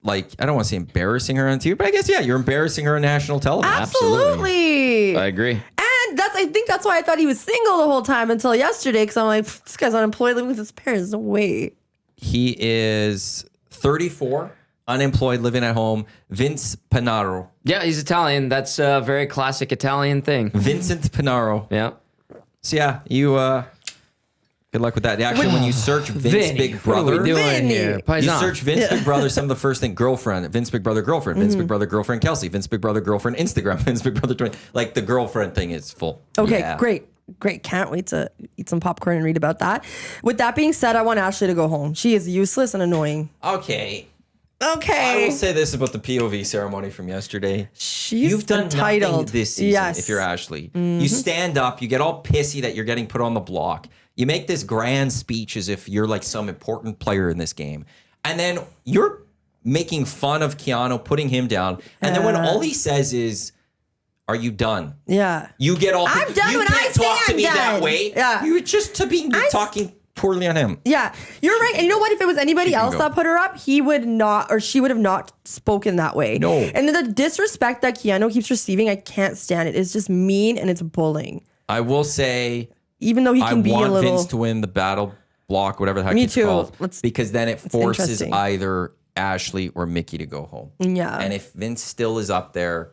I don't want to say embarrassing her on TV, but I guess, yeah, you're embarrassing her on national television. Absolutely. I agree. And I think that's why I thought he was single the whole time until yesterday, because I'm like, this guy's unemployed living with his parents. No way. He is 34, unemployed, living at home. Vince Panaro. Yeah, he's Italian. That's a very classic Italian thing. Vincent Panaro. Yeah. So yeah, you good luck with that. Actually, when you search Vince Vinny, Big what are we Brother, doing Vinny. here? you Paisan. search Vince Big Brother, some of the first thing, girlfriend, Vince Big Brother girlfriend, Vince Big Brother girlfriend Kelsey, Vince Big Brother girlfriend Instagram, Vince Big Brother 20. Like the girlfriend thing is full. Okay, Yeah. great. Can't wait to eat some popcorn and read about that. With that being said, I want Ashley to go home. She is useless and annoying. Okay. I Okay. will say this about the POV ceremony from yesterday. She's You've done entitled. nothing this season Yes. if you're Ashley. You stand up, you get all pissy that you're getting put on the block. You make this grand speech as if you're like some important player in this game. And then you're making fun of Keanu, putting him down. And then when all he says is, are you done? Yeah. You get all I'm done you when can't I say talk to I'm me done. that way. Yeah. You're just talking poorly on him. Yeah, you're right. And you know what? If it was anybody else go. that put her up, he would not, or she would have not spoken that way. No. And the disrespect that Keanu keeps receiving, I can't stand it. It's just mean and it's bullying. I will say Even though he I can be a want little. Vince to win the battle block, whatever the heck Me it's too. called. Let's- Because then it forces interesting. either Ashley or Mickey to go home. Yeah. And if Vince still is up there,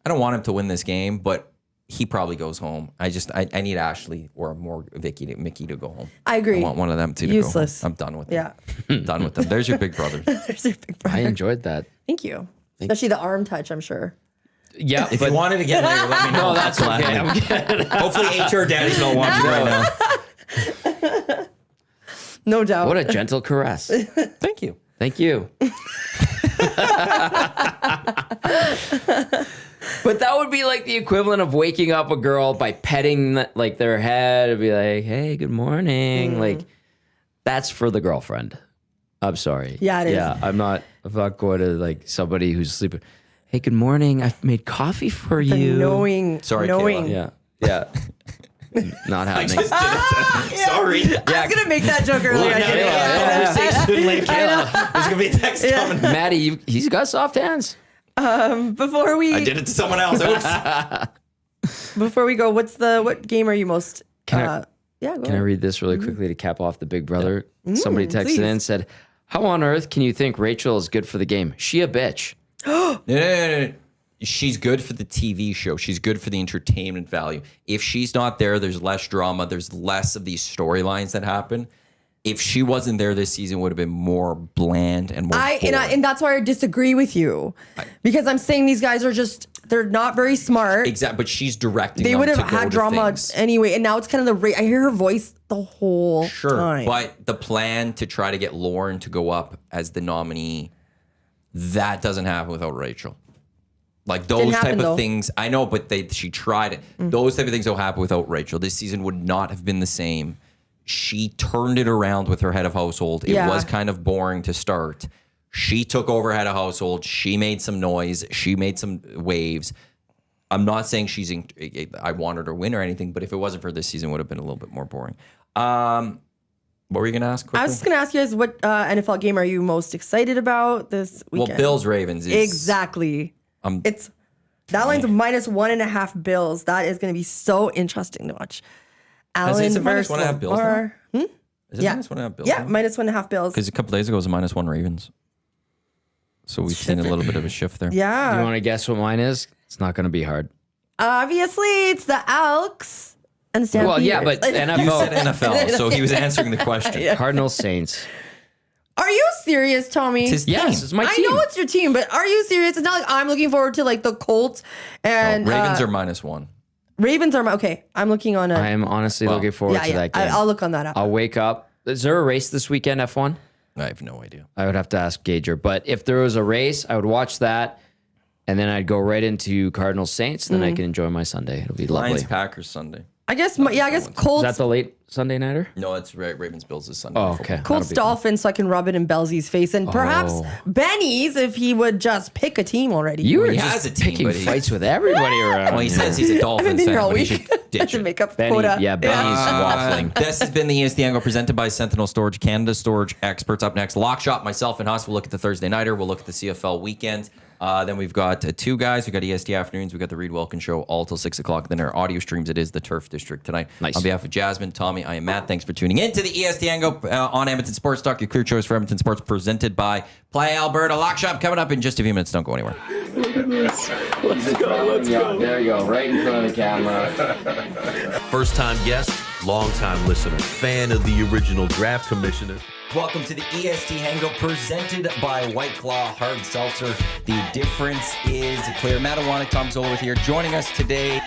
I don't want him to win this game, but he probably goes home. I need Ashley or more Mickey to go home. I agree. I want one of them to Useless. go home. I'm done with Yeah. them. Done with them. There's your big brother. There's your big brother. I enjoyed that. Thank you. Especially the arm touch, I'm sure. Yeah, If you wanted to get later, let me know. no, that's okay. I'm good. Hopefully HR daddy's not watching right now. No doubt. What a gentle caress. Thank you. Thank you. But that would be like the equivalent of waking up a girl by petting like their head and be like, "Hey, good morning." Like that's for the girlfriend. I'm sorry. Yeah, it is. Yeah, I'm not going to like somebody who's sleeping. Hey, good morning. I've made coffee for The you. knowing. Sorry, knowing. Kayla. Yeah. Not I happening. just did it. Sorry. I was gonna make that joke earlier. I didn't. Yeah. Conversation late, Kayla. There's gonna be a text coming. Maddie, he's got soft hands. Before we I did it to someone else. Oops. Before we go, what game are you most? Can I- yeah, go Can I ahead. read this really quickly to cap off the Big Brother? Somebody texted please. in and said, "How on earth can you think Rachel is good for the game? She a bitch." No. She's good for the TV show. She's good for the entertainment value. If she's not there, there's less drama. There's less of these storylines that happen. If she wasn't there this season, it would have been more bland and more boring. And that's why I disagree with you, because I'm saying these guys are they're not very smart. Exactly, but she's directing They them would have to go had to drama things. anyway, and now it's kind of I hear her voice the whole Sure, time. but the plan to try to get Lauren to go up as the nominee, that doesn't happen without Rachel. Like those Didn't type happen, of though. things, I know, but she tried it. Those type of things don't happen without Rachel. This season would not have been the same. She turned it around with her head of household. It Yeah. was kind of boring to start. She took over head of household. She made some noise. She made some waves. I'm not saying I want her to win or anything, but if it wasn't for this season, it would have been a little bit more boring. What were you going to ask quickly? I was just gonna ask you guys, what NFL game are you most excited about this weekend? Well, Bills Ravens is Exactly. I'm It's That line's -1.5 Bills. That is going to be so interesting to watch. Allen Is it versus -1.5 Bills now? Lamar. Is it Yeah. -1.5 Bills? Yeah, -1.5 Bills. Because a couple days ago it was a -1 Ravens. So we've seen a little bit of a shift there. Do you Yeah. want to guess what mine is? It's not going to be hard. Obviously, it's the Elks and the Stampeders. Well, yeah, but You NFL, said NFL, so he was answering the question. Cardinals, Saints. Are you serious, Tommy? It's his Yes, team. it's my I team. know it's your team, but are you serious? It's not like I'm looking forward to like the Colts and Ravens are -1. Ravens are okay. I'm looking on I a am honestly looking forward to that game. I'll look on that up. I'll wake up. Is there a race this weekend, F1? I have no idea. I would have to ask Gager. But if there was a race, I would watch that, and then I'd go right into Cardinals Saints. Then I can enjoy my Sunday. It'll be lovely. Lions Packers Sunday. I guess Is Colts that the late Sunday nighter? No, it's Ravens Bills this Sunday. Oh, okay. Colts Dolphins, so I can rub it in Belzy's face, and perhaps Benny's if he would just pick a team already. You were He just has a team, picking but he- fights with everybody around. Well, he here. says he's a Dolphins been fan, here all but he week. should ditch to it. make up Benny, quota. yeah, Benny's waffling. This has been the EST Angle presented by Sentinel Storage, Canada Storage Experts. Up next, Lock Shop, myself and Huss. We'll look at the Thursday Nighter. We'll look at the CFL weekend. Then we've got two guys. We've got EST Afternoons. We've got the Reed Wilkins Show all till 6 o'clock. Then our audio streams, it is the Turf District tonight. Nice. On behalf of Jasmine, Tommy, I am Matt. Thanks for tuning in to the EST Angle on Edmonton Sports Talk, your clear choice for Edmonton Sports, presented by Play Alberta. Lock Shop coming up in just a few minutes. Don't go anywhere. Let's go. There you go, right in front of the camera. First time guest, long time listener, fan of the original draft commissioner. Welcome to the EST Hangout presented by White Claw Hard Seltzer. The difference is clear. Matt Iwanyk, Tom Zola with here. Joining us today,